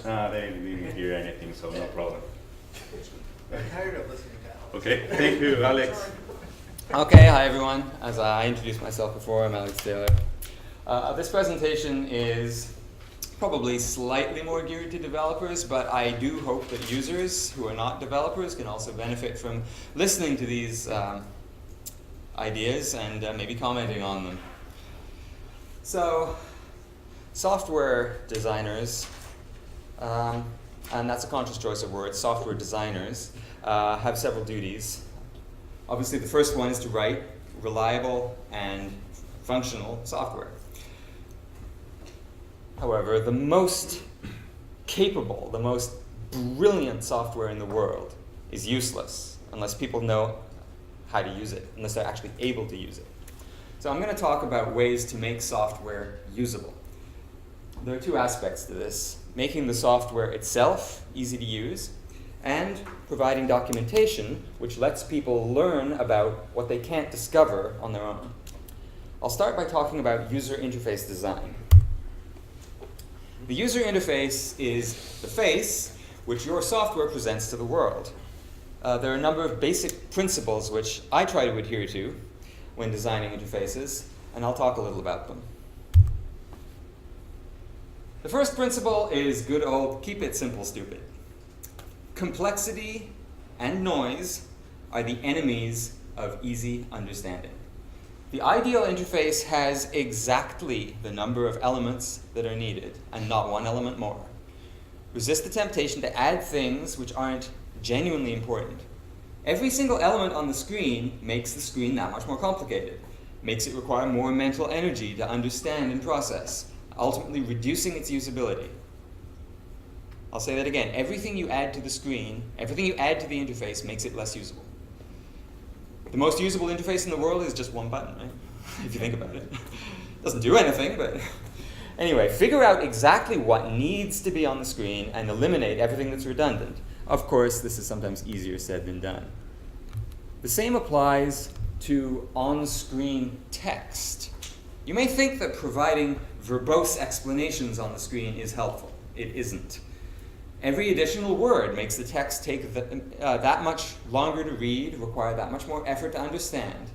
They didn't hear anything, so no problem. I'm tired of listening to Alex. Okay, thank you, Alex. Okay, hi everyone. As I introduced myself before, I'm Alex Taylor. This presentation is probably slightly more geared to developers, but I do hope that users who are not developers can also benefit from listening to these ideas and maybe commenting on them. So, software designers, and that's a conscious choice of words, software designers, have several duties. Obviously, the first one is to write reliable and functional software. However, the most capable, the most brilliant software in the world is useless unless people know how to use it, unless they're actually able to use it. So I'm going to talk about ways to make software usable. There are two aspects to this: making the software itself easy to use, and providing documentation which lets people learn about what they can't discover on their own. I'll start by talking about user interface design. The user interface is the face which your software presents to the world. There are a number of basic principles which I try to adhere to when designing interfaces, and I'll talk a little about them. The first principle is good old keep it simple, stupid. Complexity and noise are the enemies of easy understanding. The ideal interface has exactly the number of elements that are needed, and not one element more. Resist the temptation to add things which aren't genuinely important. Every single element on the screen makes the screen that much more complicated, makes it require more mental energy to understand and process, ultimately reducing its usability. I'll say that again. Everything you add to the screen, everything you add to the interface makes it less usable. The most usable interface in the world is just one button, right? If you think about it. Doesn't do anything, but anyway, figure out exactly what needs to be on the screen and eliminate everything that's redundant. Of course, this is sometimes easier said than done. The same applies to on-screen text. You may think that providing verbose explanations on the screen is helpful. It isn't. Every additional word makes the text take that much longer to read, require that much more effort to understand.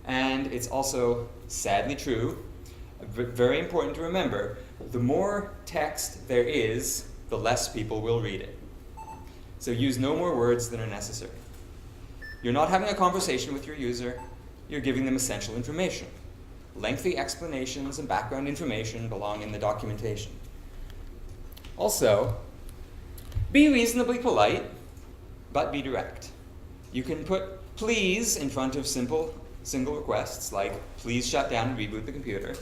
And it's also sadly true, very important to remember, the more text there is, the less people will read it. So use no more words than are necessary. You're not having a conversation with your user, you're giving them essential information. Lengthy explanations and background information belong in the documentation. Also, be reasonably polite, but be direct. You can put please in front of simple single requests like please shut down and reboot the computer,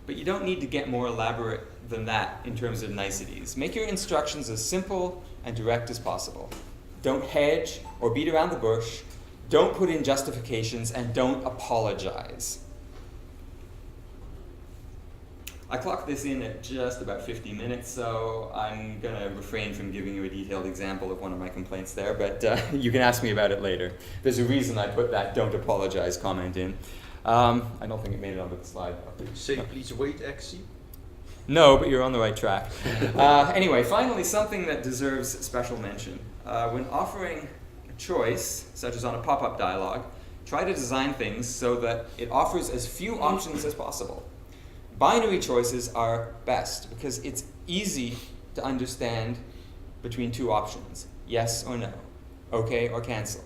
but you don't need to get more elaborate than that in terms of niceties. Make your instructions as simple and direct as possible. Don't hedge or beat around the bush, don't put in justifications, and don't apologize. I clocked this in at just about 50 minutes, so I'm going to refrain from giving you a detailed example of one of my complaints there, but you can ask me about it later. There's a reason I put that don't apologize comment in. I don't think it made it onto the slide. Say please wait, XC. No, but you're on the right track. Anyway, finally, something that deserves special mention. When offering a choice, such as on a pop-up dialog, try to design things so that it offers as few options as possible. Binary choices are best because it's easy to understand between two options, yes or no, okay or cancel.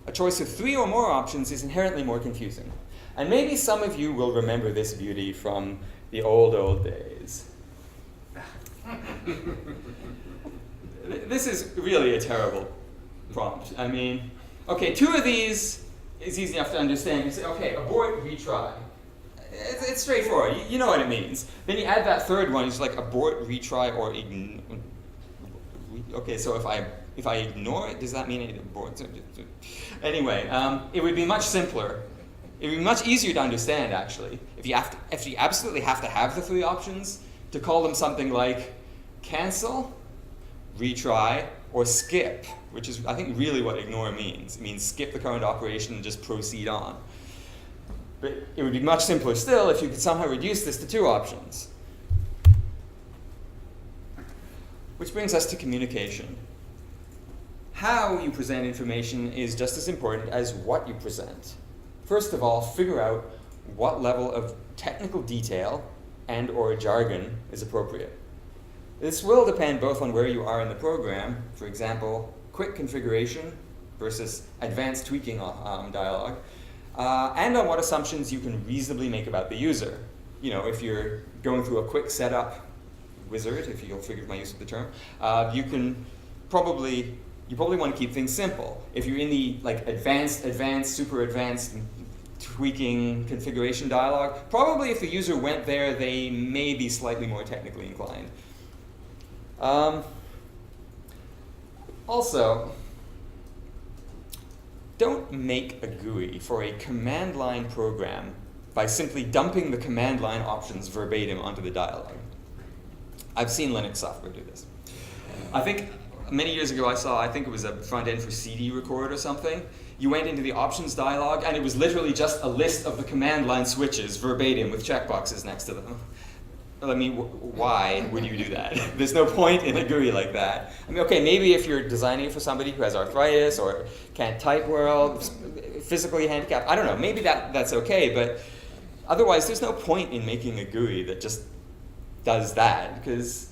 A choice of 3 or more options is inherently more confusing. And maybe some of you will remember this beauty from the old days. This is really a terrible prompt. I mean, okay, 2 of these is easy enough to understand. You say, okay, abort, retry. It's straightforward. You know what it means. Then you add that third one. It's like abort, retry, or ignore. Okay, so if I ignore it, does that mean it aborts? Anyway, it would be much simpler. It would be much easier to understand, actually, if you absolutely have to have the 3 options, to call them something like cancel, retry, or skip, which is, I think, really what ignore means. It means skip the current operation and just proceed on. But it would be much simpler still if you could somehow reduce this to 2 options. Which brings us to communication. How you present information is just as important as what you present. First of all, figure out what level of technical detail and or jargon is appropriate. This will depend both on where you are in the program, for example, quick configuration versus advanced tweaking dialogue, and on what assumptions you can reasonably make about the user. You know, if you're going through a quick setup wizard, if you'll forgive my use of the term, you probably want to keep things simple. If you're in the advanced, super advanced tweaking configuration dialogue, probably if the user went there, they may be slightly more technically inclined. Also, don't make a GUI for a command line program by simply dumping the command line options verbatim onto the dialogue. I've seen Linux software do this. I think many years ago I think it was a front end for CD record or something. You went into the options dialog and it was literally just a list of the command line switches verbatim with checkboxes next to them. I mean, why would you do that? There's no point in a GUI like that. I mean, okay, maybe if you're designing it for somebody who has arthritis or can't type well, physically handicapped, I don't know, maybe that's okay, but otherwise there's no point in making a GUI that just does that, because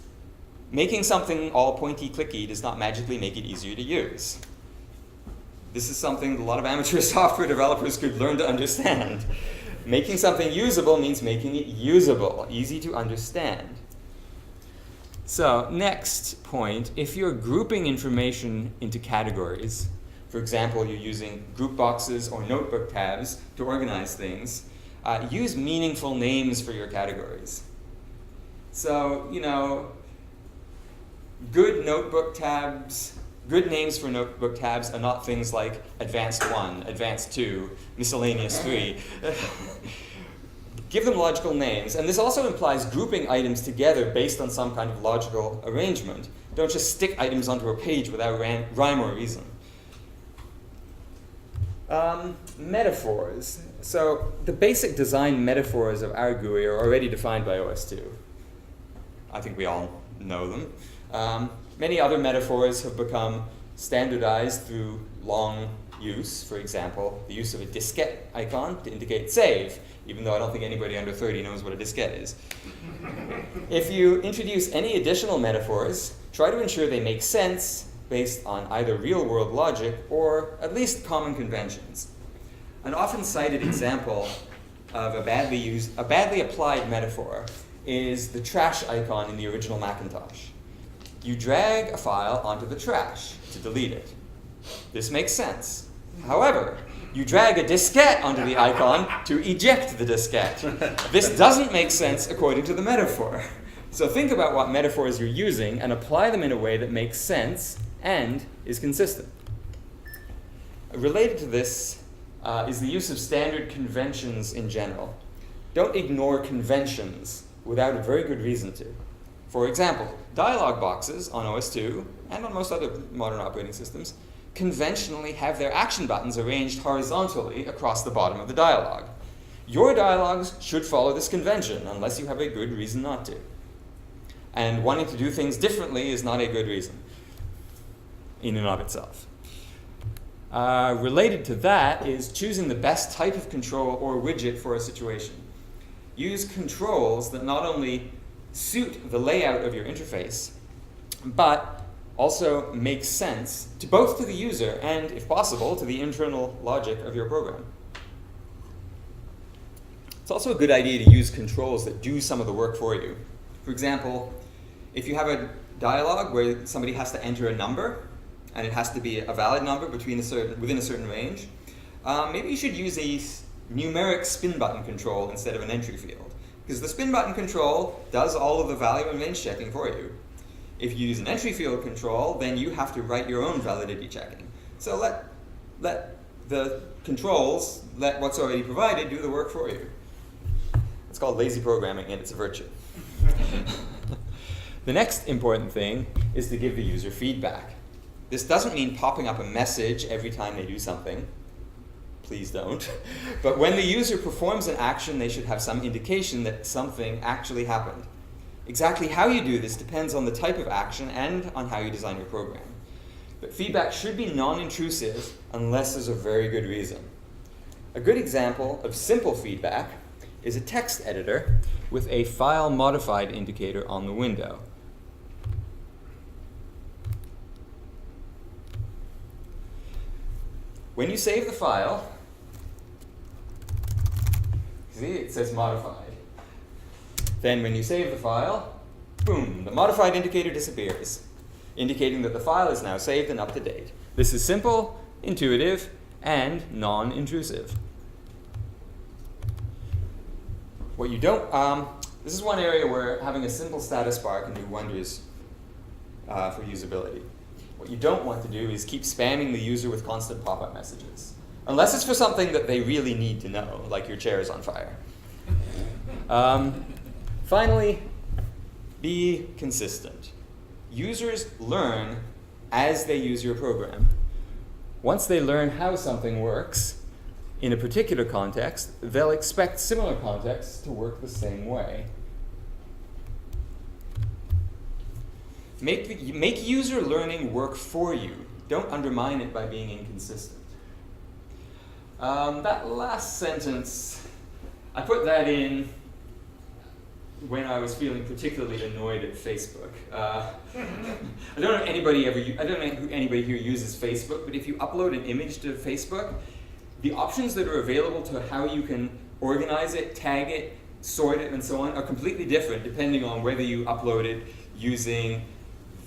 making something all pointy clicky does not magically make it easier to use. This is something a lot of amateur software developers could learn to understand. Making something usable means making it usable, easy to understand. So, next point, if you're grouping information into categories, for example, you're using group boxes or notebook tabs to organize things, use meaningful names for your categories. So, you know, good names for notebook tabs are not things like Advanced 1, Advanced 2, Miscellaneous 3. Give them logical names, and this also implies grouping items together based on some kind of logical arrangement. Don't just stick items onto a page without rhyme or reason. Metaphors. So the basic design metaphors of our GUI are already defined by OS2. I think we all know them. Many other metaphors have become standardized through long use. For example, the use of a diskette icon to indicate save, even though I don't think anybody under 30 knows what a diskette is. If you introduce any additional metaphors, try to ensure they make sense based on either real-world logic or at least common conventions. An often cited example of a badly applied metaphor is the trash icon in the original Macintosh. You drag a file onto the trash to delete it. This makes sense. However, you drag a diskette onto the icon to eject the diskette. This doesn't make sense according to the metaphor. So think about what metaphors you're using and apply them in a way that makes sense and is consistent. Related to this is the use of standard conventions in general. Don't ignore conventions without a very good reason to. For example, dialog boxes on OS2 and on most other modern operating systems conventionally have their action buttons arranged horizontally across the bottom of the dialog. Your dialogues should follow this convention unless you have a good reason not to. And wanting to do things differently is not a good reason in and of itself. Related to that is choosing the best type of control or widget for a situation. Use controls that not only suit the layout of your interface, but also make sense to both to the user and, if possible, to the internal logic of your program. It's also a good idea to use controls that do some of the work for you. For example, if you have a dialogue where somebody has to enter a number, and it has to be a valid number within a certain range, maybe you should use a numeric spin button control instead of an entry field. Because the spin button control does all of the value and range checking for you. If you use an entry field control, then you have to write your own validity checking. So let the controls, let what's already provided do the work for you. It's called lazy programming, and it's a virtue. The next important thing is to give the user feedback. This doesn't mean popping up a message every time they do something. Please don't. But when the user performs an action, they should have some indication that something actually happened. Exactly how you do this depends on the type of action and on how you design your program. But feedback should be non-intrusive unless there's a very good reason. A good example of simple feedback is a text editor with a file modified indicator on the window. When you save the file, see, it says modified. Then when you save the file, boom, the modified indicator disappears, indicating that the file is now saved and up to date. This is simple, intuitive, and non-intrusive. What you don't, this is one area where having a simple status bar can do wonders for usability. What you don't want to do is keep spamming the user with constant pop-up messages, unless it's for something that they really need to know, like your chair is on fire. Finally, be consistent. Users learn as they use your program. Once they learn how something works in a particular context, they'll expect similar contexts to work the same way. Make user learning work for you. Don't undermine it by being inconsistent. That last sentence, I put that in when I was feeling particularly annoyed at Facebook. I don't know if anybody here uses Facebook, but if you upload an image to Facebook, the options that are available to how you can organize it, tag it, sort it, and so on are completely different depending on whether you upload it using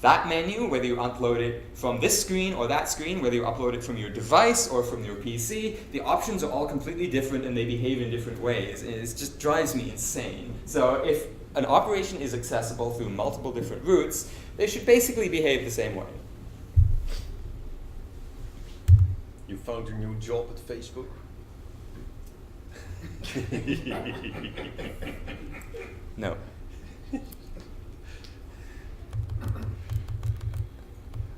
that menu, whether you upload it from this screen or that screen, whether you upload it from your device or from your PC. The options are all completely different and they behave in different ways. And it just drives me insane. So if an operation is accessible through multiple different routes, they should basically behave the same way. You found a new job at Facebook? No.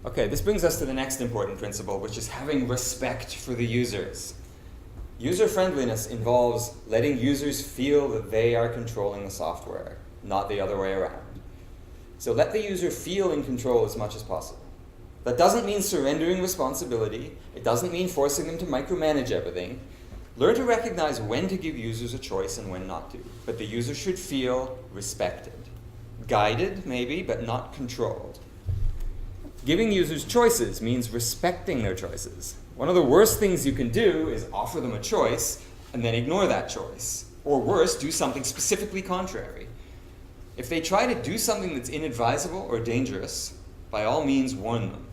Okay, this brings us to the next important principle, which is having respect for the users. User-friendliness involves letting users feel that they are controlling the software, not the other way around. So let the user feel in control as much as possible. That doesn't mean surrendering responsibility. It doesn't mean forcing them to micromanage everything. Learn to recognize when to give users a choice and when not to. But the user should feel respected. Guided, maybe, but not controlled. Giving users choices means respecting their choices. One of the worst things you can do is offer them a choice and then ignore that choice. Or worse, do something specifically contrary. If they try to do something that's inadvisable or dangerous, by all means warn them.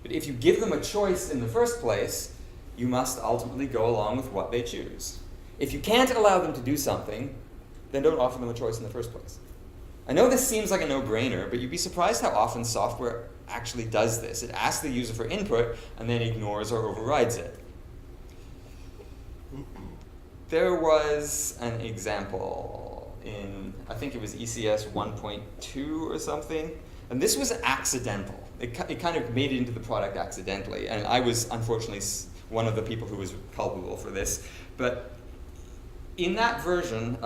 But if you give them a choice in the first place, you must ultimately go along with what they choose. If you can't allow them to do something, then don't offer them a choice in the first place. I know this seems like a no-brainer, but you'd be surprised how often software actually does this. It asks the user for input and then ignores or overrides it. There was an example in, I think it was ECS 1.2 or something, and this was accidental. It kind of made it into the product accidentally, and I was unfortunately one of the people who was culpable for this. But in that version,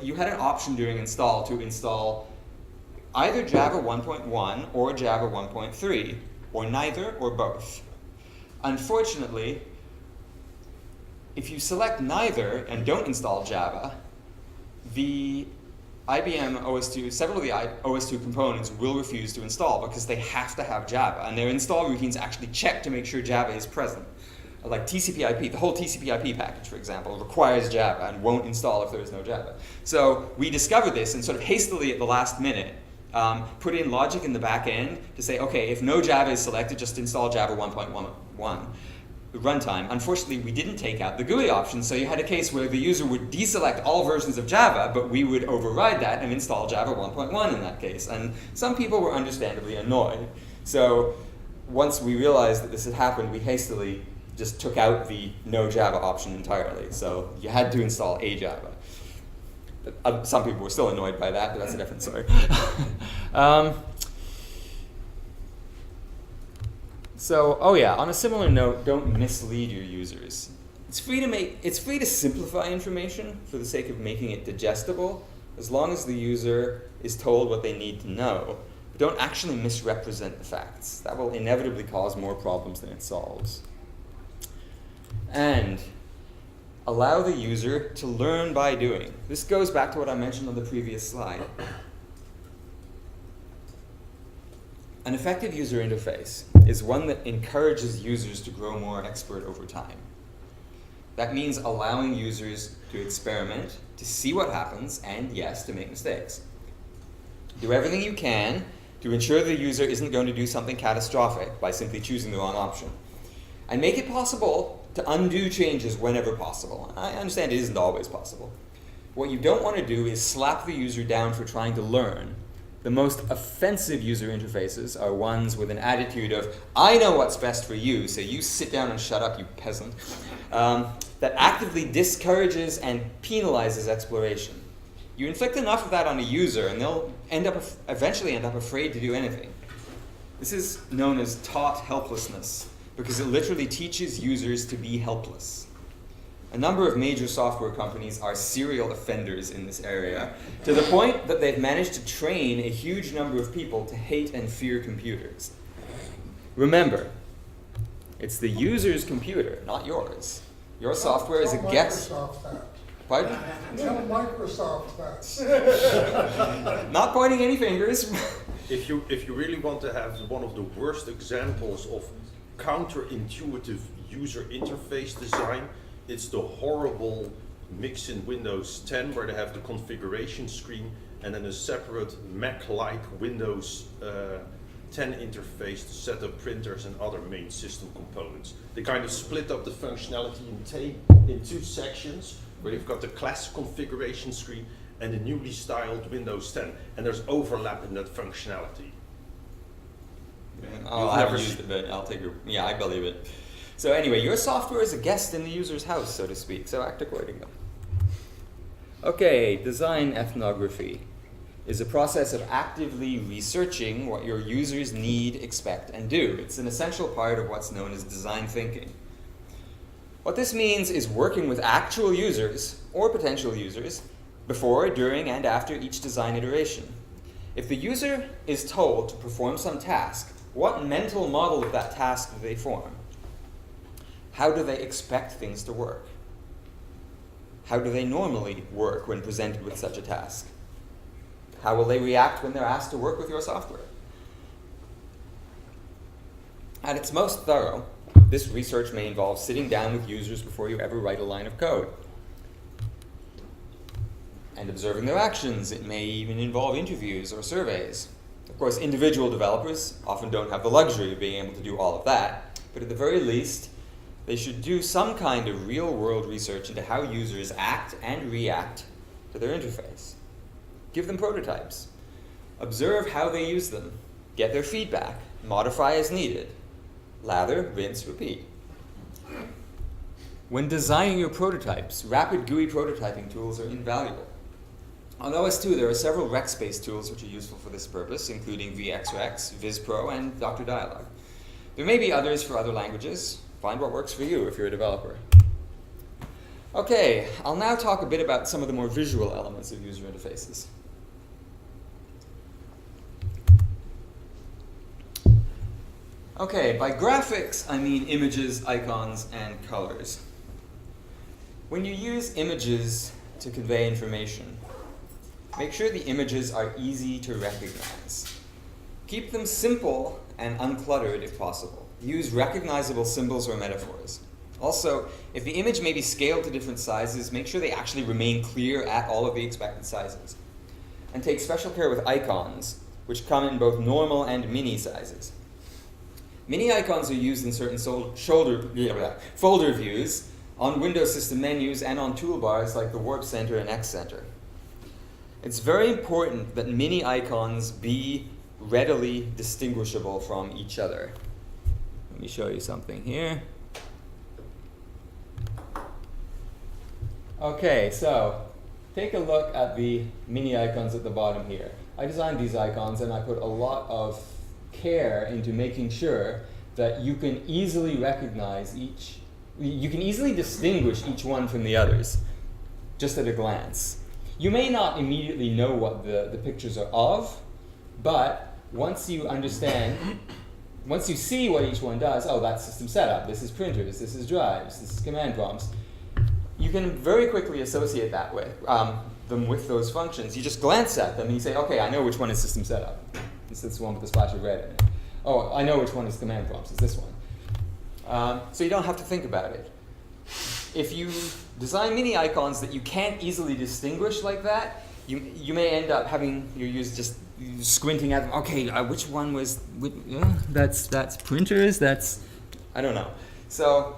you had an option during install to install either Java 1.1 or Java 1.3, or neither or both. Unfortunately, if you select neither and don't install Java, the IBM OS2, several of the OS2 components will refuse to install because they have to have Java, and their install routines actually check to make sure Java is present. Like TCP/IP, the whole TCP/IP package, for example, requires Java and won't install if there is no Java. So we discovered this and sort of hastily at the last minute put in logic in the back end to say, okay, if no Java is selected, just install Java 1.1 runtime. Unfortunately, we didn't take out the GUI option, so you had a case where the user would deselect all versions of Java, but we would override that and install Java 1.1 in that case. And some people were understandably annoyed. So once we realized that this had happened, we hastily just took out the no Java option entirely. So you had to install a Java. Some people were still annoyed by that, but that's a different story. So, oh yeah, on a similar note, don't mislead your users. It's free to simplify information for the sake of making it digestible, as long as the user is told what they need to know, but don't actually misrepresent the facts. That will inevitably cause more problems than it solves. And allow the user to learn by doing. This goes back to what I mentioned on the previous slide. An effective user interface is one that encourages users to grow more expert over time. That means allowing users to experiment, to see what happens, and yes, to make mistakes. Do everything you can to ensure the user isn't going to do something catastrophic by simply choosing the wrong option. And make it possible to undo changes whenever possible. I understand it isn't always possible. What you don't want to do is slap the user down for trying to learn. The most offensive user interfaces are ones with an attitude of, I know what's best for you, so you sit down and shut up, you peasant, that actively discourages and penalizes exploration. You inflict enough of that on a user, and they'll eventually end up afraid to do anything. This is known as taught helplessness, because it literally teaches users to be helpless. A number of major software companies are serial offenders in this area, to the point that they've managed to train a huge number of people to hate and fear computers. Remember, it's the user's computer, not yours. Your software is a guess. Microsoft that. Pardon? Tell Microsoft that. Not pointing any fingers. If you really want to have one of the worst examples of counterintuitive user interface design, it's the horrible mix in Windows 10 where they have the configuration screen and then a separate Mac-like Windows 10 interface to set up printers and other main system components. They kind of split up the functionality in two sections, where you've got the classic configuration screen and the newly styled Windows 10, and there's overlap in that functionality. Oh, I haven't used it, but I'll take your, yeah, I believe it. So anyway, your software is a guest in the user's house, so to speak, so act accordingly. Okay, design ethnography is a process of actively researching what your users need, expect, and do. It's an essential part of what's known as design thinking. What this means is working with actual users, or potential users, before, during, and after each design iteration. If the user is told to perform some task, what mental model of that task do they form? How do they expect things to work? How do they normally work when presented with such a task? How will they react when they're asked to work with your software? At its most thorough, this research may involve sitting down with users before you ever write a line of code and observing their actions. It may even involve interviews or surveys. Of course, individual developers often don't have the luxury of being able to do all of that, but at the very least, they should do some kind of real-world research into how users act and react to their interface. Give them prototypes. Observe how they use them. Get their feedback. Modify as needed. Lather, rinse, repeat. When designing your prototypes, rapid GUI prototyping tools are invaluable. On OS2, there are several Rex-based tools which are useful for this purpose, including VxRex, VizPro, and Dr. Dialog. There may be others for other languages. Find what works for you if you're a developer. Okay, I'll now talk a bit about some of the more visual elements of user interfaces. Okay, by graphics, I mean images, icons, and colors. When you use images to convey information, make sure the images are easy to recognize. Keep them simple and uncluttered if possible. Use recognizable symbols or metaphors. Also, if the image may be scaled to different sizes, make sure they actually remain clear at all of the expected sizes. And take special care with icons, which come in both normal and mini sizes. Mini icons are used in certain folder views, on Windows system menus, and on toolbars like the Warp Center and X Center. It's very important that mini icons be readily distinguishable from each other. Let me show you something here. Okay, so take a look at the mini icons at the bottom here. I designed these icons and I put a lot of care into making sure that you can easily recognize you can easily distinguish each one from the others, just at a glance. You may not immediately know what the pictures are of, but once you understand, once you see what each one does, oh, that's system setup, this is printers, this is drives, this is command prompts, you can very quickly associate that with them with those functions. You just glance at them and you say, okay, I know which one is system setup. It's this one with the splash of red in it. Oh, I know which one is command prompts. It's this one. So you don't have to think about it. If you design mini icons that you can't easily distinguish like that, you may end up having your user just squinting at them. Okay, which one was? That's printers. That's I don't know. So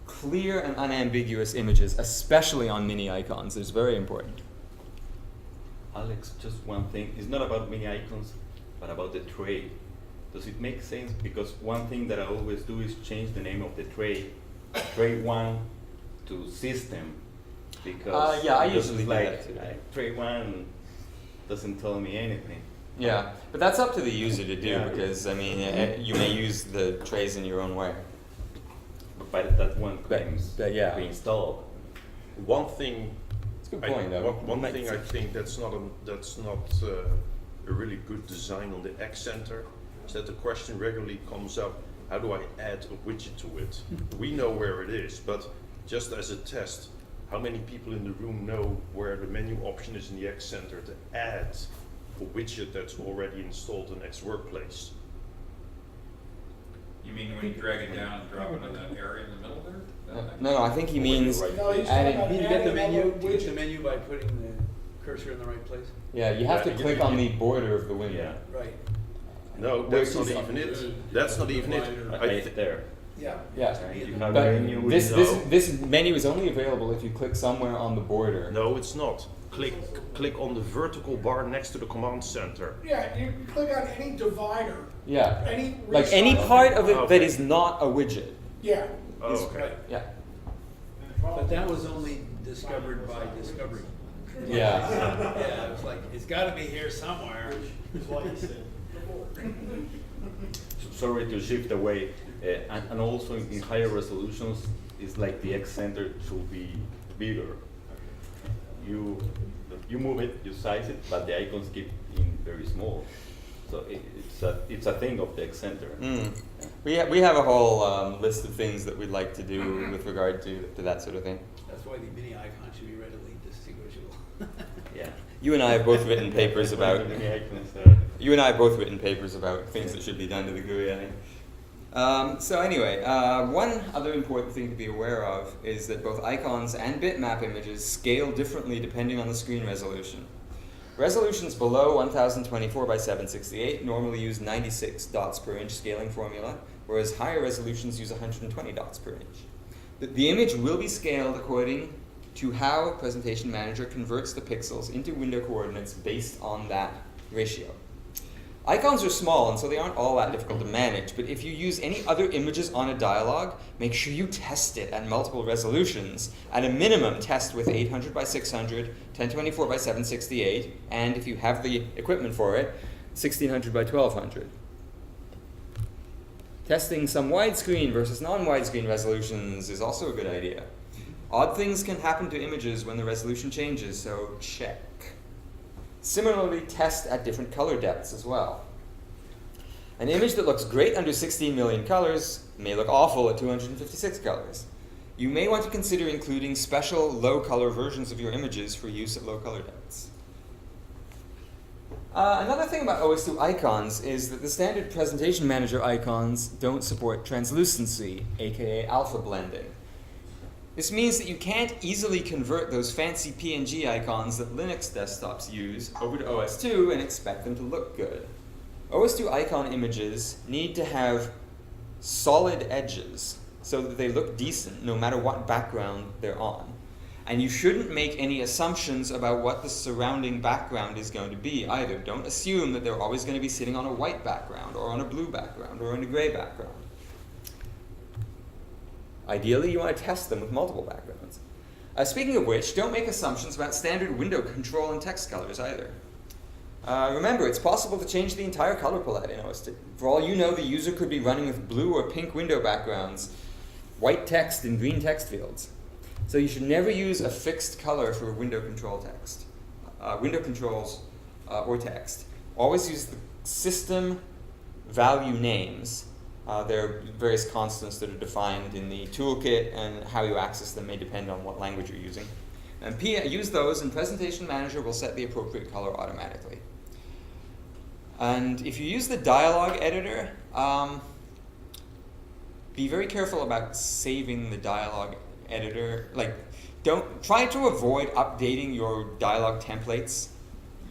clear and unambiguous images, especially on mini icons, is very important. Alex, just one thing. It's not about mini icons, but about the tray. Does it make sense? Because one thing that I always do is change the name of the tray, tray 1 to system. Because yeah, I because usually it's do like, that too. Tray 1 doesn't tell me anything. Yeah, but that's up to the user to do Yeah. because I mean you may use the trays in your own way. But that one claims but yeah. to be installed. One thing, It's a good point though. one thing I think that's not a really good design on the X Center is that the question regularly comes up: how do I add a widget to it? We know where it is, but just as a test, how many people in the room know where the menu option is in the X Center to add a widget that's already installed in X Workplace? You mean when you drag it down and drop it in that area in the middle there? No, I think he means No, he's adding. talking You get the about menu, adding you get the widget. menu by putting the cursor in the right place? Yeah, you have to Yeah, you click get- on the border of the window. Yeah. Right. No, Where that's not is it? even it. That's not even it. It's there. Yeah. Yeah. Right? You have But menu this window. this menu is only available if you click somewhere on the border. No, it's not. Click on the vertical bar next to the command center. Yeah, you click on any divider, Yeah. any. Like any resize- part of it that Okay. is not a widget. Yeah. Oh, Is- okay. right. Yeah. But that was only discovered by discovery. Yeah. Yeah, it was like, it's gotta be here somewhere. Sorry to shift away, and also in higher resolutions, it's like the X Center should be bigger. You move it, you size it, but the icons keep in very small. So it's a thing of the X Center. Mm. We have a whole list of things that we'd like to do with regard to that sort of thing. That's why the mini icon should be readily distinguishable. Yeah. You and I have both written papers about. The icons, You and I have both written papers about things that should be done to the GUI, I think. So anyway, one other important thing to be aware of is that both icons and bitmap images scale differently depending on the screen resolution. Resolutions below 1024 by 768 normally use 96 dots per inch scaling formula, whereas higher resolutions use 120 dots per inch. The image will be scaled according to how Presentation Manager converts the pixels into window coordinates based on that ratio. Icons are small, and so they aren't all that difficult to manage, but if you use any other images on a dialog, make sure you test it at multiple resolutions. At a minimum, test with 800 by 600, 1024 by 768, and if you have the equipment for it, 1600 by 1200. Testing some widescreen versus non-widescreen resolutions is also a good idea. Odd things can happen to images when the resolution changes, so check. Similarly, test at different color depths as well. An image that looks great under 16 million colors may look awful at 256 colors. You may want to consider including special low color versions of your images for use at low color depths. Another thing about OS2 icons is that the standard Presentation Manager icons don't support translucency, aka alpha blending. This means that you can't easily convert those fancy PNG icons that Linux desktops use over to OS2 and expect them to look good. OS2 icon images need to have solid edges so that they look decent no matter what background they're on. And you shouldn't make any assumptions about what the surrounding background is going to be either. Don't assume that they're always going to be sitting on a white background or on a blue background or on a gray background. Ideally, you want to test them with multiple backgrounds. Speaking of which, don't make assumptions about standard window control and text colors either. Remember, it's possible to change the entire color palette in OS2. For all you know, the user could be running with blue or pink window backgrounds, white text and green text fields. So you should never use a fixed color for window control text. window controls, or text. Always use the system value names. There are various constants that are defined in the toolkit, and how you access them may depend on what language you're using. And use those, and Presentation Manager will set the appropriate color automatically. And if you use the dialog editor, be very careful about saving the dialog editor. Don't try to avoid updating your dialog templates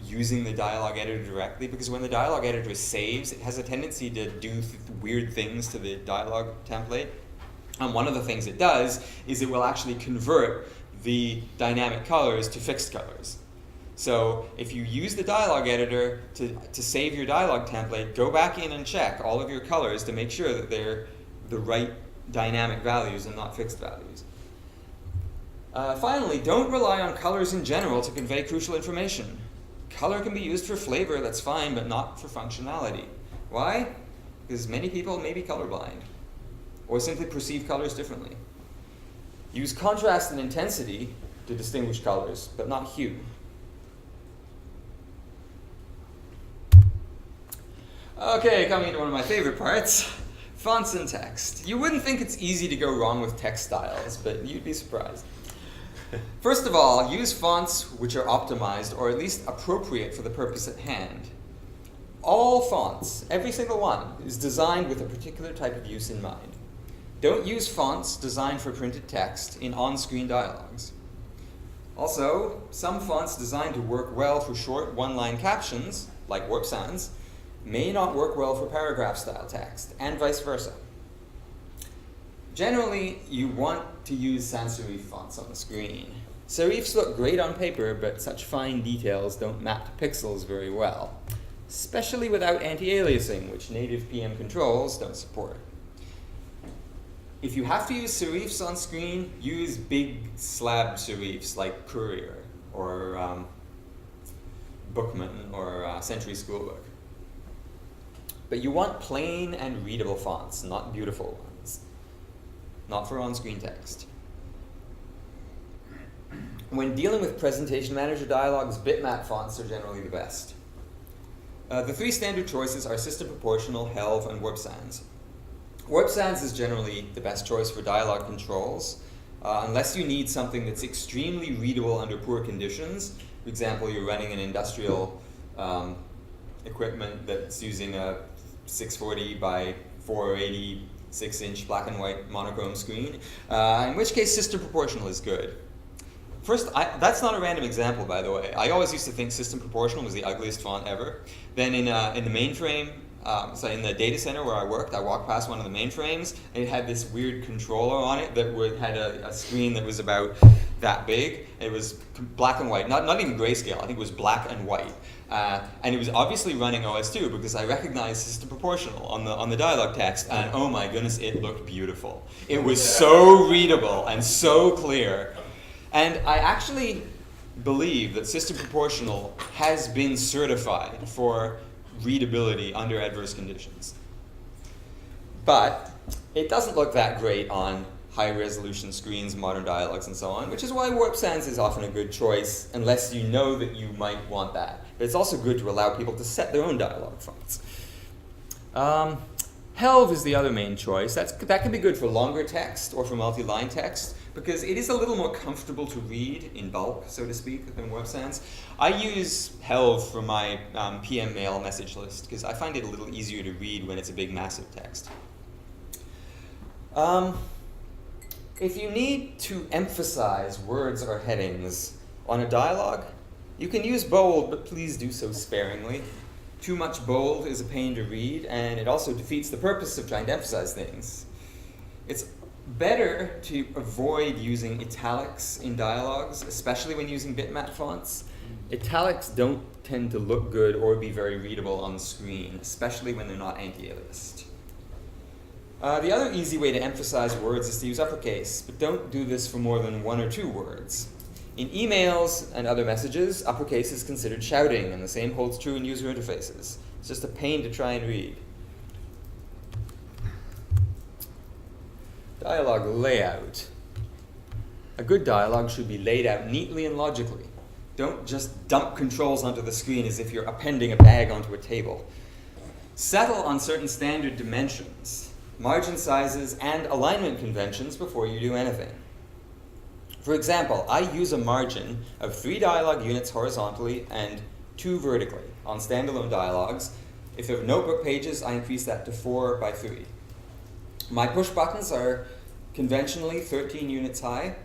using the dialog editor directly, because when the dialog editor saves, it has a tendency to do weird things to the dialog template. And one of the things it does is it will actually convert the dynamic colors to fixed colors. So if you use the dialog editor to save your dialog template, go back in and check all of your colors to make sure that they're the right dynamic values and not fixed values. Finally, don't rely on colors in general to convey crucial information. Color can be used for flavor, that's fine, but not for functionality. Why? Because many people may be colorblind, or simply perceive colors differently. Use contrast and intensity to distinguish colors, but not hue. Okay, coming to one of my favorite parts, fonts and text. You wouldn't think it's easy to go wrong with text styles, but you'd be surprised. First of all, use fonts which are optimized, or at least appropriate for the purpose at hand. All fonts, every single one, is designed with a particular type of use in mind. Don't use fonts designed for printed text in on-screen dialogues. Also, some fonts designed to work well for short one-line captions, like Warp Sans, may not work well for paragraph-style text, and vice versa. Generally, you want to use sans serif fonts on the screen. Serifs look great on paper, but such fine details don't map to pixels very well, especially without anti-aliasing, which native PM controls don't support. If you have to use serifs on screen, use big slab serifs like Courier or Bookman or Century Schoolbook. But you want plain and readable fonts, not beautiful ones. Not for on-screen text. When dealing with Presentation Manager dialogues, bitmap fonts are generally the best. The three standard choices are System Proportional, Helve, and Warp Sans. Warp Sans is generally the best choice for dialogue controls, unless you need something that's extremely readable under poor conditions. For example, you're running an industrial equipment that's using a 640 by 480 6-inch black and white monochrome screen, in which case System Proportional is good. First, that's not a random example, by the way. I always used to think System Proportional was the ugliest font ever. Then in the mainframe, so in the data center where I worked, I walked past one of the mainframes, and it had this weird controller on it that had a screen that was about that big. It was black and white, not even grayscale. I think it was black and white. And it was obviously running OS2 because I recognized System Proportional on the dialog text, and oh my goodness, it looked beautiful. It was so readable and so clear. And I actually believe that System Proportional has been certified for readability under adverse conditions. But it doesn't look that great on high-resolution screens, modern dialogues, and so on, which is why Warp Sans is often a good choice, unless you know that you might want that. But it's also good to allow people to set their own dialogue fonts. Helve is the other main choice. That can be good for longer text or for multi-line text, because it is a little more comfortable to read in bulk, so to speak, than Warp Sans. I use Helve for my PM mail message list, because I find it a little easier to read when it's a big, massive text. If you need to emphasize words or headings on a dialogue, you can use bold, but please do so sparingly. Too much bold is a pain to read, and it also defeats the purpose of trying to emphasize things. It's better to avoid using italics in dialogues, especially when using bitmap fonts. Italics don't tend to look good or be very readable on the screen, especially when they're not anti-aliased. The other easy way to emphasize words is to use uppercase, but don't do this for more than 1 or 2 words. In emails and other messages, uppercase is considered shouting, and the same holds true in user interfaces. It's just a pain to try and read. Dialogue layout. A good dialogue should be laid out neatly and logically. Don't just dump controls onto the screen as if you're appending a bag onto a table. Settle on certain standard dimensions, margin sizes, and alignment conventions before you do anything. For example, I use a margin of 3 dialogue units horizontally and 2 vertically on standalone dialogues. If there are notebook pages, I increase that to 4 by 3. My push buttons are conventionally 13 units high.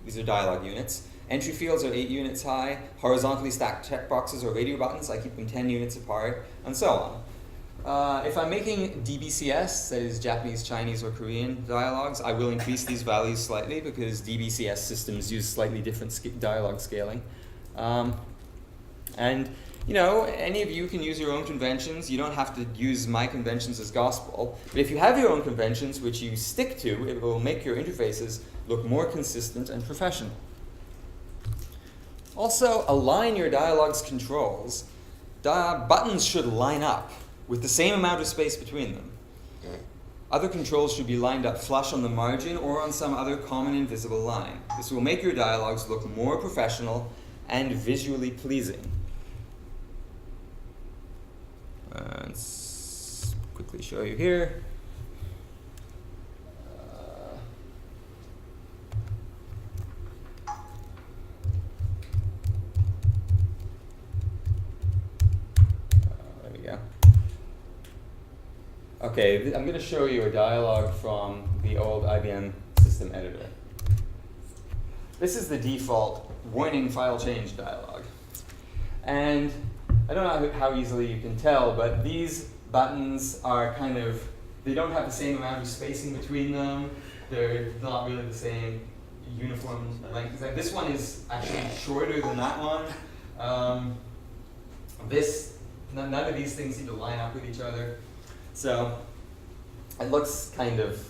These are dialogue units. Entry fields are 8 units high. Horizontally stacked checkboxes or radio buttons, I keep them 10 units apart, and so on. If I'm making DBCS, that is Japanese, Chinese, or Korean dialogues, I will increase these values slightly because DBCS systems use slightly different dialogue scaling. And you know, any of you can use your own conventions. You don't have to use my conventions as gospel. But if you have your own conventions, which you stick to, it will make your interfaces look more consistent and professional. Also, align your dialogue's controls. Buttons should line up with the same amount of space between them. Other controls should be lined up flush on the margin or on some other common invisible line. This will make your dialogues look more professional and visually pleasing. Let's quickly show you here. There we go. Okay, I'm going to show you a dialogue from the old IBM system editor. This is the default warning file change dialog. And I don't know how easily you can tell, but these buttons are kind of, they don't have the same amount of spacing between them. They're not really the same uniform length. This one is actually shorter than that one. None of these things seem to line up with each other. So it looks kind of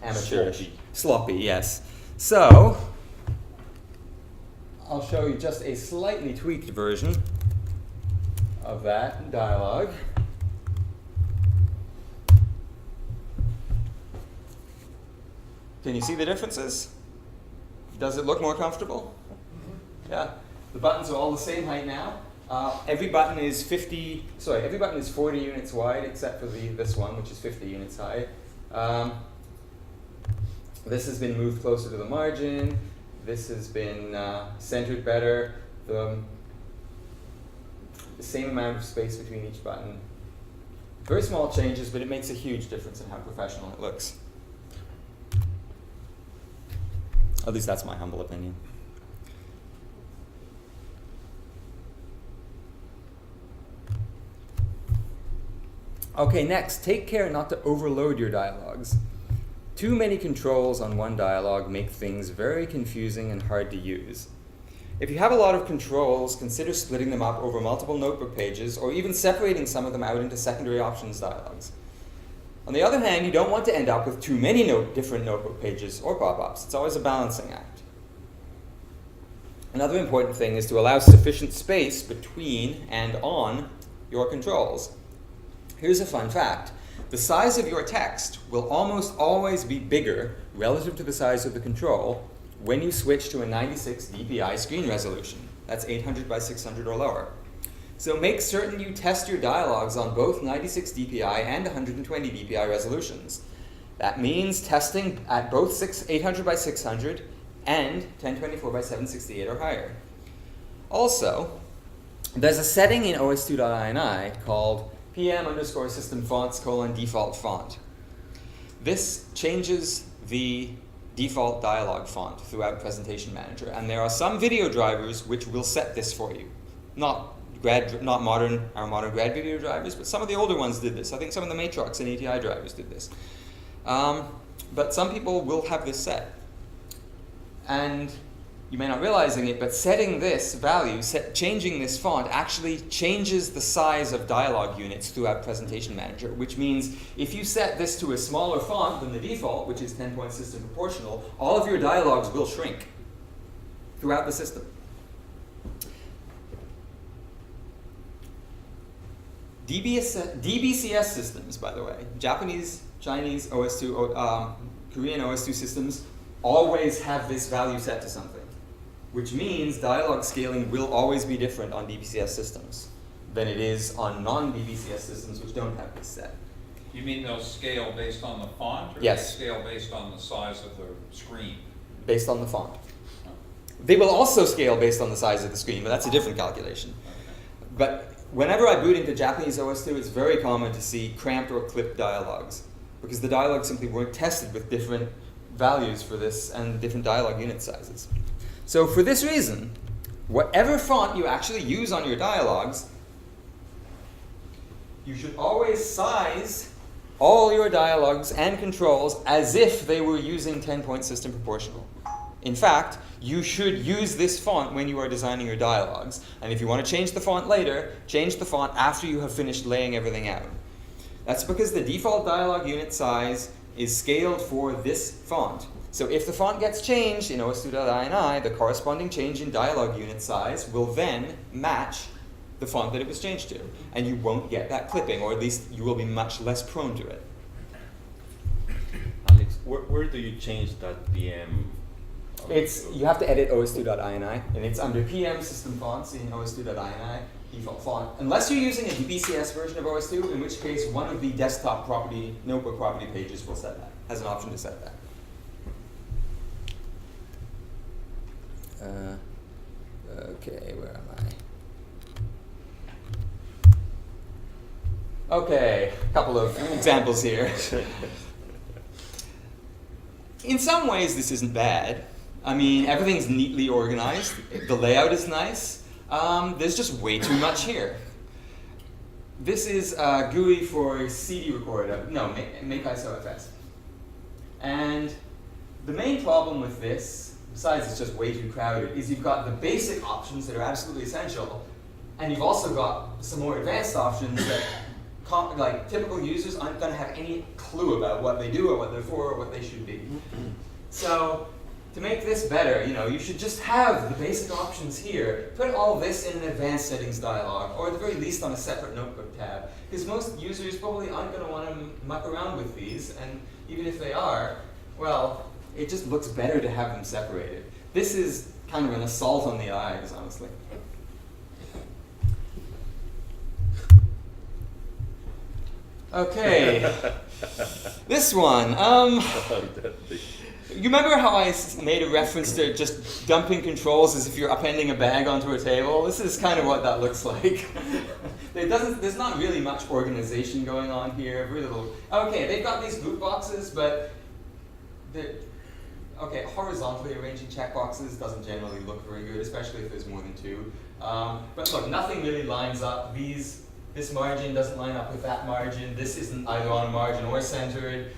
amateurish. Sloppy, yes. So I'll show you just a slightly tweaked version of that dialogue. Can you see the differences? Does it look more comfortable? Yeah. The buttons are all the same height now. Every button is 40 units wide except for this one, which is 50 units high. This has been moved closer to the margin. This has been centered better. The same amount of space between each button. Very small changes, but it makes a huge difference in how professional it looks. At least that's my humble opinion. Okay, next, take care not to overload your dialogues. Too many controls on one dialogue make things very confusing and hard to use. If you have a lot of controls, consider splitting them up over multiple notebook pages or even separating some of them out into secondary options dialogues. On the other hand, you don't want to end up with too many different notebook pages or pop-ups. It's always a balancing act. Another important thing is to allow sufficient space between and on your controls. Here's a fun fact. The size of your text will almost always be bigger relative to the size of the control when you switch to a 96 dpi screen resolution. That's 800 by 600 or lower. So make certain you test your dialogues on both 96 dpi and 120 dpi resolutions. That means testing at both 800 by 600 and 1024 by 768 or higher. Also, there's a setting in OS2.ini called PM_system fonts : default font. This changes the default dialog font throughout Presentation Manager, and there are some video drivers which will set this for you. Not our modern grad video drivers, but some of the older ones did this. I think some of the Matrox and ATI drivers did this. But some people will have this set. And you may not realizing it, but setting this value, changing this font, actually changes the size of dialog units throughout Presentation Manager, which means if you set this to a smaller font than the default, which is 10-point system proportional, all of your dialogues will shrink throughout the system. DBCS systems, by the way, Japanese, Chinese, OS2, Korean OS2 systems always have this value set to something. which means dialog scaling will always be different on BBCS systems than it is on non-BBCS systems which don't have this set. You mean they'll scale based on the font, or Yes. they scale based on the size of the screen? Based on the font. They will also scale based on the size of the screen, but that's a different calculation. But whenever I boot into Japanese OS2, it's very common to see cramped or clipped dialogues, because the dialogues simply weren't tested with different values for this and different dialog unit sizes. So for this reason, whatever font you actually use on your dialogues, you should always size all your dialogues and controls as if they were using 10-point system proportional. In fact, you should use this font when you are designing your dialogues. And if you want to change the font later, change the font after you have finished laying everything out. That's because the default dialog unit size is scaled for this font. So if the font gets changed in OS2.ini, the corresponding change in dialog unit size will then match the font that it was changed to. And you won't get that clipping, or at least you will be much less prone to it. Alex, where do you change that PM? You have to edit OS2.ini, and it's under PM system fonts in OS2.ini, default font. Unless you're using a BCS version of OS2, in which case one of the desktop property, notebook property pages will set that, has an option to set that. Okay, where am I? Okay, a couple of examples here. In some ways, this isn't bad. I mean, everything's neatly organized. The layout is nice. There's just way too much here. This is a GUI for CD recorder. No, make ISOFS. And the main problem with this, besides it's just way too crowded, is you've got the basic options that are absolutely essential, and you've also got some more advanced options that like typical users aren't going to have any clue about what they do or what they're for or what they should be. So to make this better, you should just have the basic options here. Put all this in an advanced settings dialog, or at the very least on a separate notebook tab, because most users probably aren't going to want to muck around with these, and even if they are, well, it just looks better to have them separated. This is kind of an assault on the eyes, honestly. Okay, this one. You remember how I made a reference to just dumping controls as if you're appending a bag onto a table? This is kind of what that looks like. There's not really much organization going on here. Very little. Okay, they've got these boot boxes, but horizontally arranging checkboxes doesn't generally look very good, especially if there's more than two. But look, nothing really lines up. This margin doesn't line up with that margin. This isn't either on margin or centered.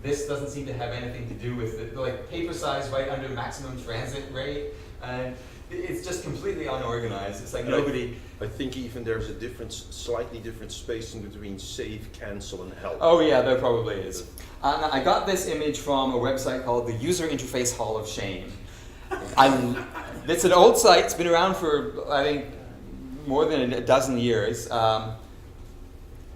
This doesn't seem to have anything to do with it. Like paper size right under maximum transit rate. And it's just completely unorganized. It's like nobody... I think even there's a slightly different spacing between save, cancel, and help. Oh yeah, there probably is. I got this image from a website called the User Interface Hall of Shame. It's an old site. It's been around for, I think, more than a dozen years.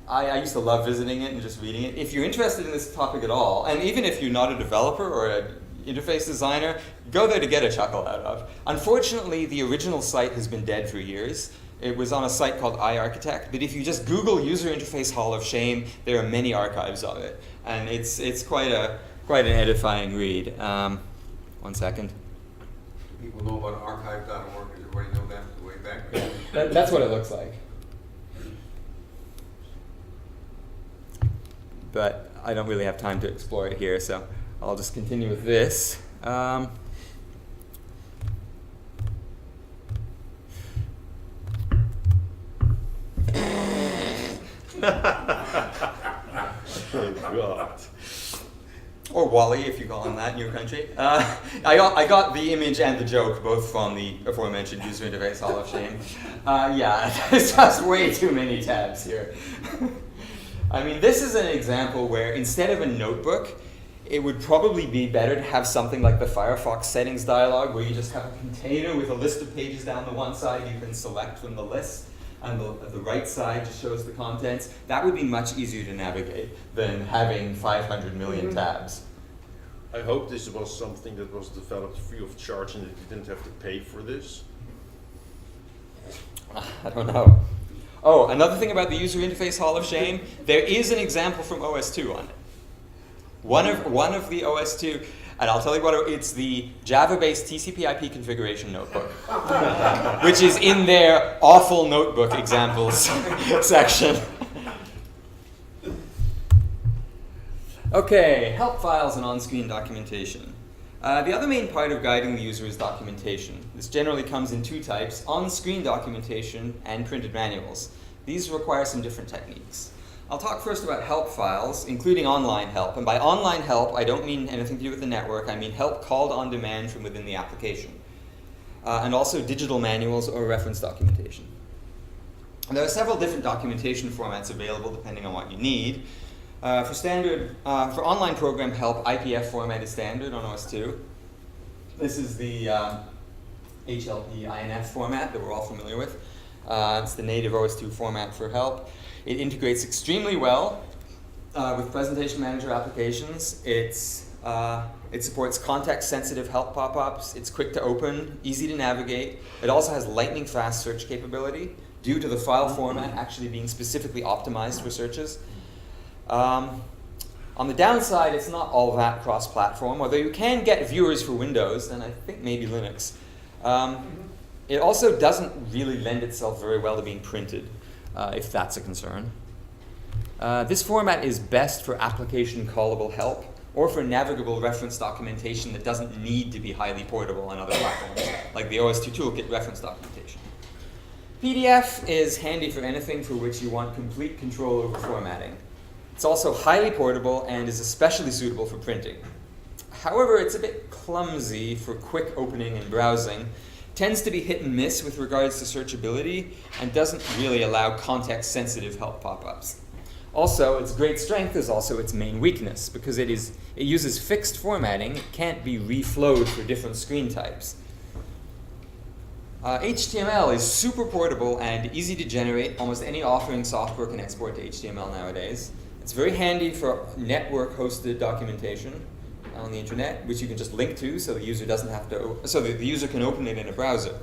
I used to love visiting it and just reading it. If you're interested in this topic at all, and even if you're not a developer or an interface designer, go there to get a chuckle out of. Unfortunately, the original site has been dead for years. It was on a site called iArchitect, but if you just Google User Interface Hall of Shame, there are many archives of it, and it's quite an edifying read. 1 second. People know about archive.org. Does everybody know that way back? That's what it looks like. But I don't really have time to explore it here, so I'll just continue with this. Oh, God. Or Wally, if you call him that in your country. I got the image and the joke both from the aforementioned User Interface Hall of Shame. Yeah, there's just way too many tabs here. I mean, this is an example where instead of a notebook, it would probably be better to have something like the Firefox settings dialog, where you just have a container with a list of pages down the one side you can select from the list, and the right side just shows the contents. That would be much easier to navigate than having 500 million tabs. I hope this was something that was developed free of charge and that you didn't have to pay for this. I don't know. Oh, another thing about the User Interface Hall of Shame, there is an example from OS2 on it. One of the OS2, and I'll tell you what, it's the Java-based TCP/IP configuration notebook, which is in their awful notebook examples section. Okay, help files and on-screen documentation. The other main part of guiding the user is documentation. This generally comes in two types, on-screen documentation and printed manuals. These require some different techniques. I'll talk first about help files, including online help. And by online help, I don't mean anything to do with the network. I mean help called on demand from within the application. And also digital manuals or reference documentation. And there are several different documentation formats available depending on what you need. For online program help, IPF format is standard on OS2. This is the HLP INF format that we're all familiar with. It's the native OS2 format for help. It integrates extremely well with presentation manager applications. It supports context-sensitive help pop-ups. It's quick to open, easy to navigate. It also has lightning-fast search capability due to the file format actually being specifically optimized for searches. On the downside, it's not all that cross-platform, although you can get viewers for Windows and I think maybe Linux. It also doesn't really lend itself very well to being printed, if that's a concern. This format is best for application callable help or for navigable reference documentation that doesn't need to be highly portable on other platforms, like the OS2 Toolkit reference documentation. PDF is handy for anything for which you want complete control over formatting. It's also highly portable and is especially suitable for printing. However, it's a bit clumsy for quick opening and browsing, tends to be hit and miss with regards to searchability, and doesn't really allow context-sensitive help pop-ups. Also, its great strength is also its main weakness, because it uses fixed formatting. It can't be reflowed for different screen types. HTML is super portable and easy to generate. Almost any authoring software can export to HTML nowadays. It's very handy for network-hosted documentation on the internet, which you can just link to, so the user doesn't have to. So the user can open it in a browser.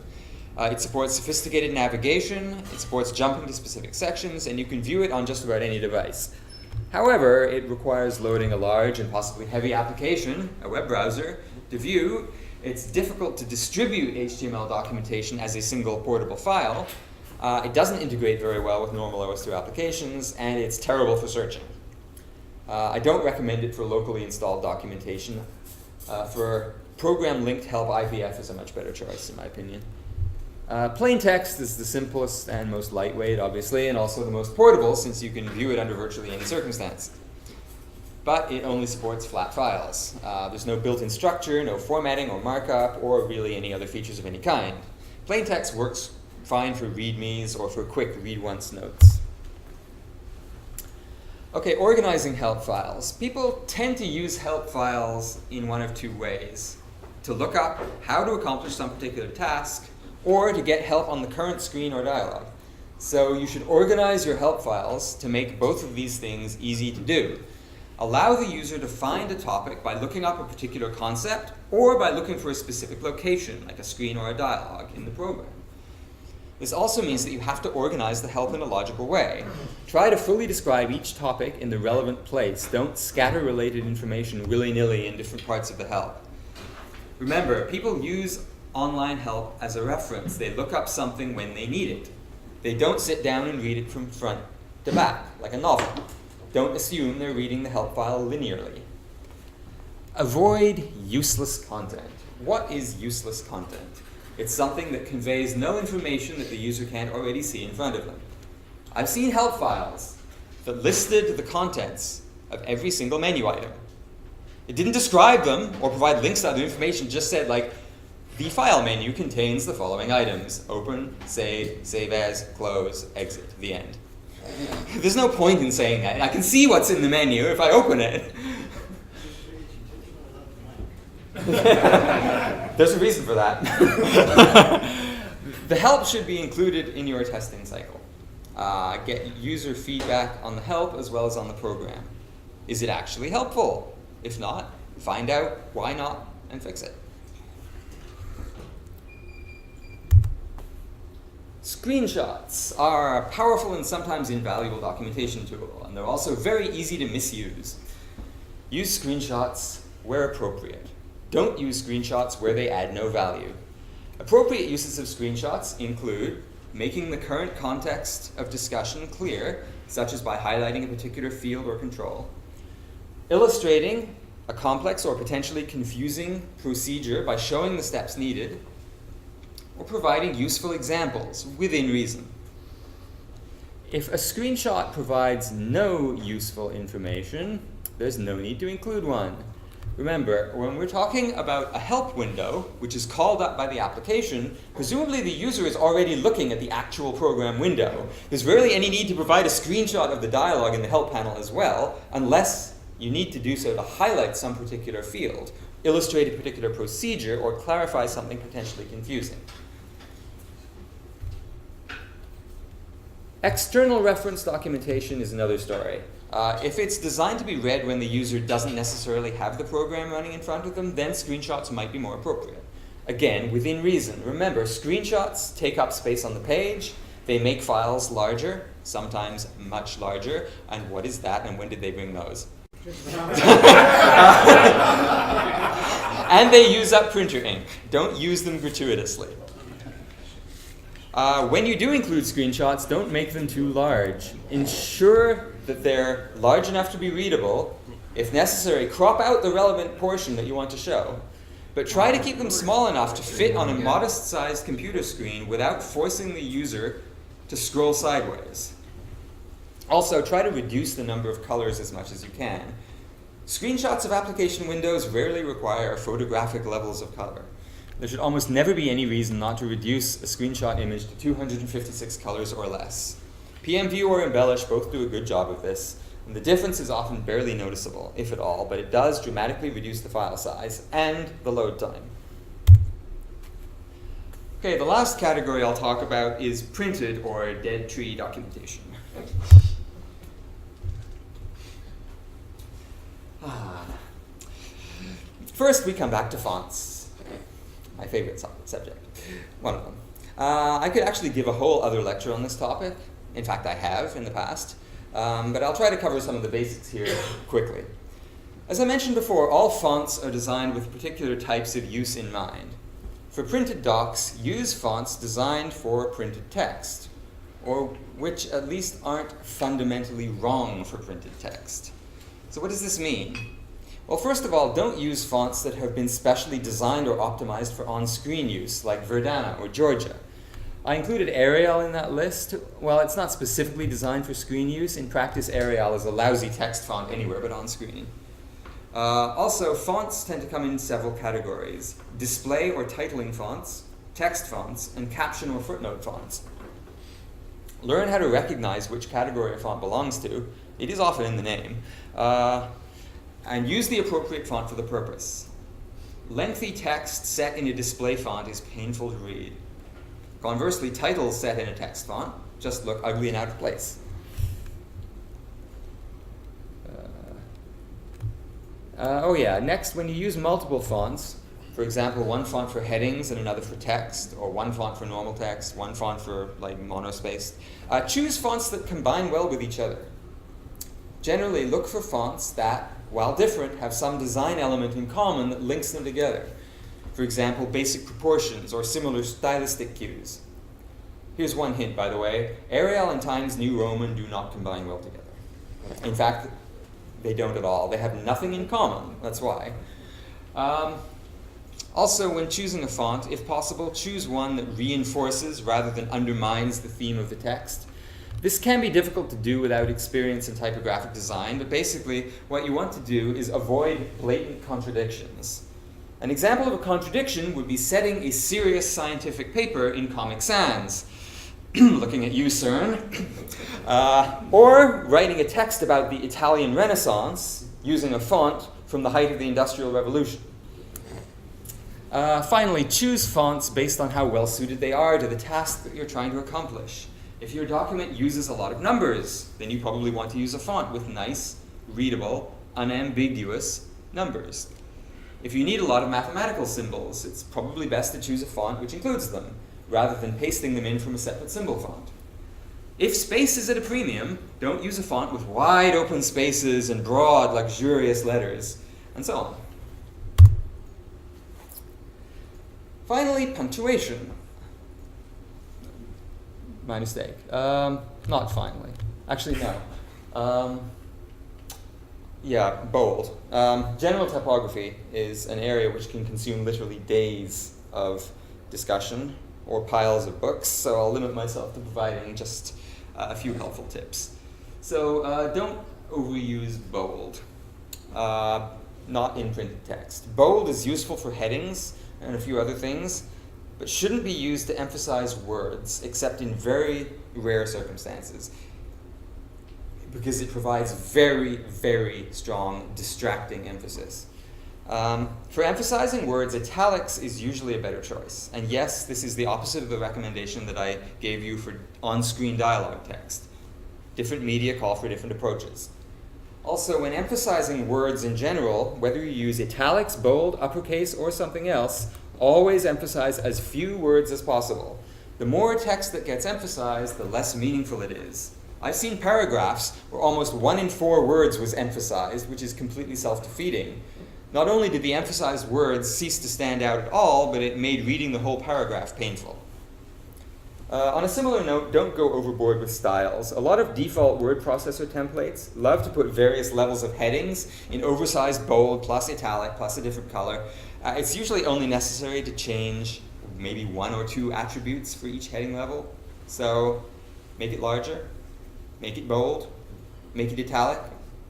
It supports sophisticated navigation. It supports jumping to specific sections, and you can view it on just about any device. However, it requires loading a large and possibly heavy application, a web browser, to view. It's difficult to distribute HTML documentation as a single portable file. It doesn't integrate very well with normal OS2 applications, and it's terrible for searching. I don't recommend it for locally installed documentation. For program-linked help, IPF is a much better choice, in my opinion. Plain text is the simplest and most lightweight, obviously, and also the most portable, since you can view it under virtually any circumstance. But it only supports flat files. There's no built-in structure, no formatting or markup, or really any other features of any kind. Plain text works fine for readmes or for quick read-once notes. Okay, organizing help files. People tend to use help files in one of two ways: to look up how to accomplish some particular task, or to get help on the current screen or dialog. So you should organize your help files to make both of these things easy to do. Allow the user to find a topic by looking up a particular concept or by looking for a specific location, like a screen or a dialog in the program. This also means that you have to organize the help in a logical way. Try to fully describe each topic in the relevant place. Don't scatter related information willy-nilly in different parts of the help. Remember, people use online help as a reference. They look up something when they need it. They don't sit down and read it from front to back, like a novel. Don't assume they're reading the help file linearly. Avoid useless content. What is useless content? It's something that conveys no information that the user can't already see in front of them. I've seen help files that listed the contents of every single menu item. It didn't describe them or provide links to other information, it just said, like, the file menu contains the following items: open, save, save as, close, exit, the end. There's no point in saying that. I can see what's in the menu if I open it. There's a reason for that. The help should be included in your testing cycle. Get user feedback on the help as well as on the program. Is it actually helpful? If not, find out why not, and fix it. Screenshots are a powerful and sometimes invaluable documentation tool, and they're also very easy to misuse. Use screenshots where appropriate. Don't use screenshots where they add no value. Appropriate uses of screenshots include making the current context of discussion clear, such as by highlighting a particular field or control, illustrating a complex or potentially confusing procedure by showing the steps needed, or providing useful examples within reason. If a screenshot provides no useful information, there's no need to include one. Remember, when we're talking about a help window, which is called up by the application, presumably the user is already looking at the actual program window. There's rarely any need to provide a screenshot of the dialog in the help panel as well, unless you need to do so to highlight some particular field, illustrate a particular procedure, or clarify something potentially confusing. External reference documentation is another story. If it's designed to be read when the user doesn't necessarily have the program running in front of them, then screenshots might be more appropriate. Again, within reason. Remember, screenshots take up space on the page, they make files larger, sometimes much larger, and what is that, and when did they bring those? And they use up printer ink. Don't use them gratuitously. When you do include screenshots, don't make them too large. Ensure that they're large enough to be readable. If necessary, crop out the relevant portion that you want to show. But try to keep them small enough to fit on a modest-sized computer screen without forcing the user to scroll sideways. Also, try to reduce the number of colors as much as you can. Screenshots of application windows rarely require photographic levels of color. There should almost never be any reason not to reduce a screenshot image to 256 colors or less. PMView or Embellish both do a good job of this, and the difference is often barely noticeable, if at all, but it does dramatically reduce the file size and the load time. Okay, the last category I'll talk about is printed or dead tree documentation. First, we come back to fonts. My favorite subject, one of them. I could actually give a whole other lecture on this topic. In fact, I have in the past. But I'll try to cover some of the basics here quickly. As I mentioned before, all fonts are designed with particular types of use in mind. For printed docs, use fonts designed for printed text, or which at least aren't fundamentally wrong for printed text. So what does this mean? Well, first of all, don't use fonts that have been specially designed or optimized for on-screen use, like Verdana or Georgia. I included Arial in that list. While it's not specifically designed for screen use, in practice Arial is a lousy text font anywhere but on screen. Also, fonts tend to come in several categories: display or titling fonts, text fonts, and caption or footnote fonts. Learn how to recognize which category a font belongs to. It is often in the name. And use the appropriate font for the purpose. Lengthy text set in a display font is painful to read. Conversely, titles set in a text font just look ugly and out of place. Next, when you use multiple fonts, for example, one font for headings and another for text, or one font for normal text, one font for monospaced, choose fonts that combine well with each other. Generally, look for fonts that, while different, have some design element in common that links them together. For example, basic proportions or similar stylistic cues. Here's one hint, by the way. Arial and Times New Roman do not combine well together. In fact, they don't at all. They have nothing in common. That's why. Also, when choosing a font, if possible, choose one that reinforces rather than undermines the theme of the text. This can be difficult to do without experience in typographic design, but basically what you want to do is avoid blatant contradictions. An example of a contradiction would be setting a serious scientific paper in Comic Sans, looking at you, CERN, or writing a text about the Italian Renaissance using a font from the height of the Industrial Revolution. Finally, choose fonts based on how well suited they are to the task that you're trying to accomplish. If your document uses a lot of numbers, then you probably want to use a font with nice, readable, unambiguous numbers. If you need a lot of mathematical symbols, it's probably best to choose a font which includes them, rather than pasting them in from a separate symbol font. If space is at a premium, don't use a font with wide open spaces and broad, luxurious letters, and so on. Finally, punctuation. My mistake. Not finally. Actually, no. Yeah, bold. General typography is an area which can consume literally days of discussion or piles of books, so I'll limit myself to providing just a few helpful tips. So don't overuse bold, not in printed text. Bold is useful for headings and a few other things, but shouldn't be used to emphasize words except in very rare circumstances, because it provides very, very strong distracting emphasis. For emphasizing words, italics is usually a better choice. And yes, this is the opposite of the recommendation that I gave you for on-screen dialogue text. Different media call for different approaches. Also, when emphasizing words in general, whether you use italics, bold, uppercase, or something else, always emphasize as few words as possible. The more text that gets emphasized, the less meaningful it is. I've seen paragraphs where almost 1 in 4 words was emphasized, which is completely self-defeating. Not only did the emphasized words cease to stand out at all, but it made reading the whole paragraph painful. On a similar note, don't go overboard with styles. A lot of default word processor templates love to put various levels of headings in oversized bold plus italic plus a different color. It's usually only necessary to change maybe 1 or 2 attributes for each heading level. So make it larger, make it bold, make it italic,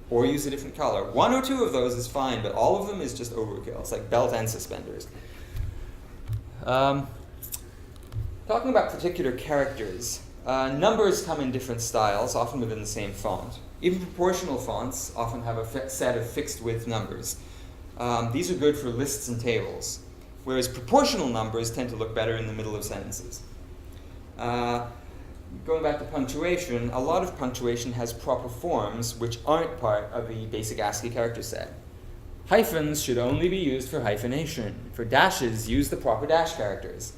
or use a different color. 1 or 2 of those is fine, but all of them is just overkill. It's like belt and suspenders. Talking about particular characters, numbers come in different styles, often within the same font. Even proportional fonts often have a set of fixed width numbers. These are good for lists and tables, whereas proportional numbers tend to look better in the middle of sentences. Going back to punctuation, a lot of punctuation has proper forms which aren't part of the basic ASCII character set. Hyphens should only be used for hyphenation. For dashes, use the proper dash characters.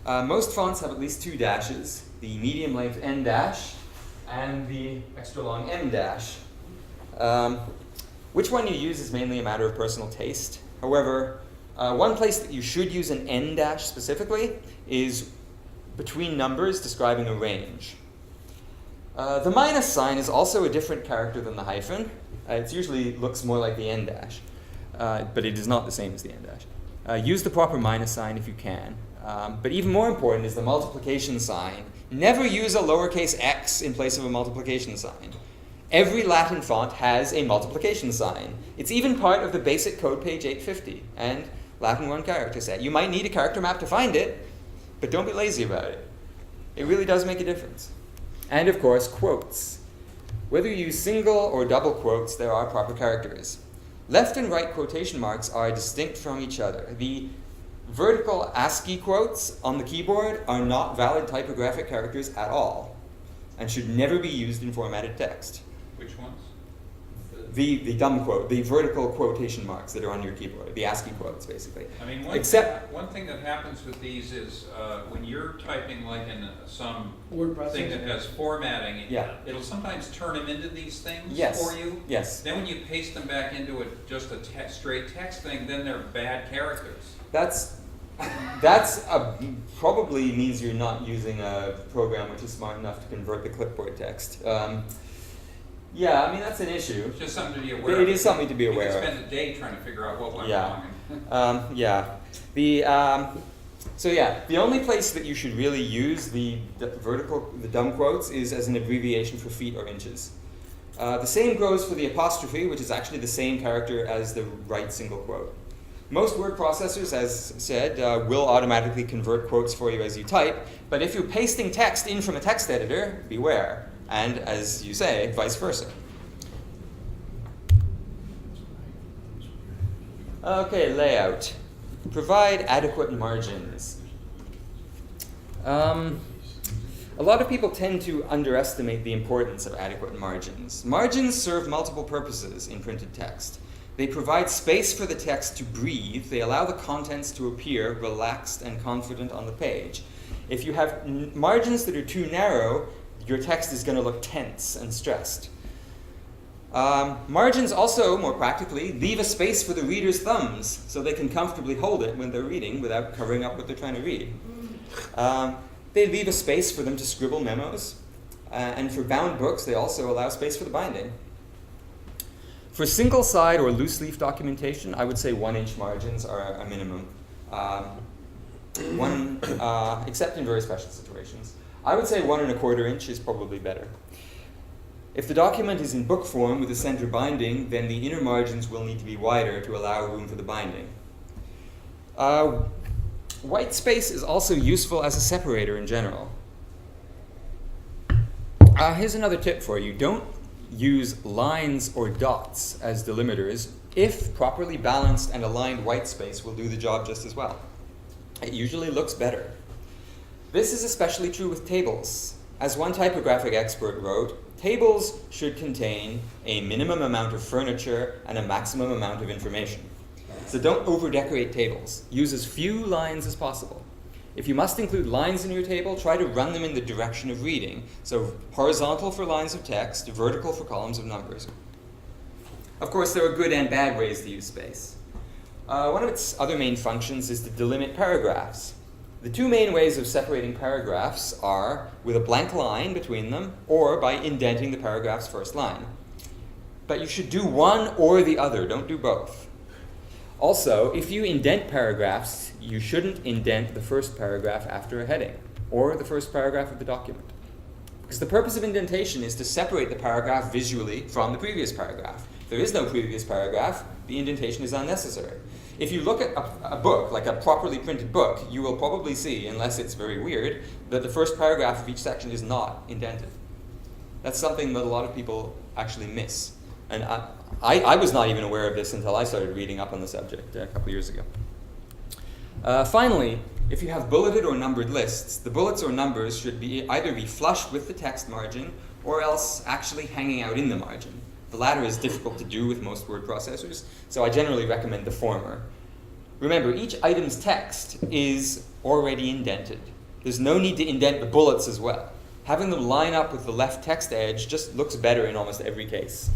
Most fonts have at least 2 dashes, the medium length N dash and the extra long M dash. Which one you use is mainly a matter of personal taste. However, one place that you should use an N dash specifically is between numbers describing a range. The minus sign is also a different character than the hyphen. It usually looks more like the N dash, but it is not the same as the N dash. Use the proper minus sign if you can. But even more important is the multiplication sign. Never use a lowercase x in place of a multiplication sign. Every Latin font has a multiplication sign. It's even part of the basic code page 850 and Latin 1 character set. You might need a character map to find it, but don't be lazy about it. It really does make a difference. And of course, quotes. Whether you use single or double quotes, there are proper characters. Left and right quotation marks are distinct from each other. The vertical ASCII quotes on the keyboard are not valid typographic characters at all and should never be used in formatted text. Which ones? The dumb quote, the vertical quotation marks that are on your keyboard, the ASCII quotes, basically. I mean, one thing that happens with these is when you're typing like in some Word thing that processor. has formatting, Yeah. it'll sometimes turn them into these things Yes. for you. Yes. Then when you paste them back into just a straight text thing, then they're bad characters. That's probably means you're not using a program which is smart enough to convert the clipboard text. Yeah, I mean, that's an issue. It's just something to be aware of. It is something to be aware You of. can spend a day trying to figure out what went Yeah. wrong. Yeah. The only place that you should really use the dumb quotes is as an abbreviation for feet or inches. The same goes for the apostrophe, which is actually the same character as the right single quote. Most word processors, as said, will automatically convert quotes for you as you type, but if you're pasting text in from a text editor, beware. And as you say, vice versa. Okay, layout. Provide adequate margins. A lot of people tend to underestimate the importance of adequate margins. Margins serve multiple purposes in printed text. They provide space for the text to breathe. They allow the contents to appear relaxed and confident on the page. If you have margins that are too narrow, your text is going to look tense and stressed. Margins also, more practically, leave a space for the reader's thumbs so they can comfortably hold it when they're reading without covering up what they're trying to read. They leave a space for them to scribble memos. And for bound books, they also allow space for the binding. For single-side or loose-leaf documentation, I would say 1-inch margins are a minimum. Except in very special situations. I would say 1 1/4 inch is probably better. If the document is in book form with a center binding, then the inner margins will need to be wider to allow room for the binding. White space is also useful as a separator in general. Here's another tip for you. Don't use lines or dots as delimiters. If properly balanced and aligned, white space will do the job just as well. It usually looks better. This is especially true with tables. As one typographic expert wrote, tables should contain a minimum amount of furniture and a maximum amount of information. So don't over-decorate tables. Use as few lines as possible. If you must include lines in your table, try to run them in the direction of reading. So horizontal for lines of text, vertical for columns of numbers. Of course, there are good and bad ways to use space. One of its other main functions is to delimit paragraphs. The two main ways of separating paragraphs are with a blank line between them or by indenting the paragraph's first line. But you should do one or the other, don't do both. Also, if you indent paragraphs, you shouldn't indent the first paragraph after a heading or the first paragraph of the document. Because the purpose of indentation is to separate the paragraph visually from the previous paragraph. If there is no previous paragraph, the indentation is unnecessary. If you look at a book, like a properly printed book, you will probably see, unless it's very weird, that the first paragraph of each section is not indented. That's something that a lot of people actually miss. And I was not even aware of this until I started reading up on the subject a couple years ago. Finally, if you have bulleted or numbered lists, the bullets or numbers should either be flush with the text margin or else actually hanging out in the margin. The latter is difficult to do with most word processors, so I generally recommend the former. Remember, each item's text is already indented. There's no need to indent the bullets as well. Having them line up with the left text edge just looks better in almost every case.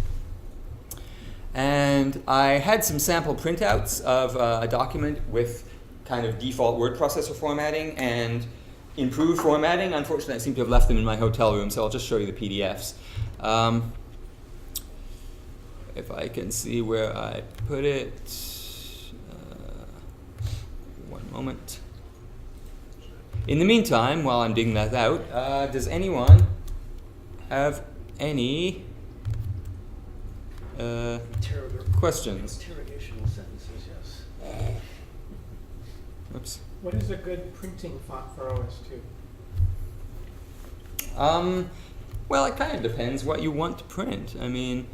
And I had some sample printouts of a document with kind of default word processor formatting and improved formatting. Unfortunately, I seem to have left them in my hotel room, so I'll just show you the PDFs. If I can see where I put it. One moment. In the meantime, while I'm digging that out, does anyone have any questions? Interrogational sentences, yes. Oops. What is a good printing font for OS2? Well, it kind of depends what you want to print. I mean,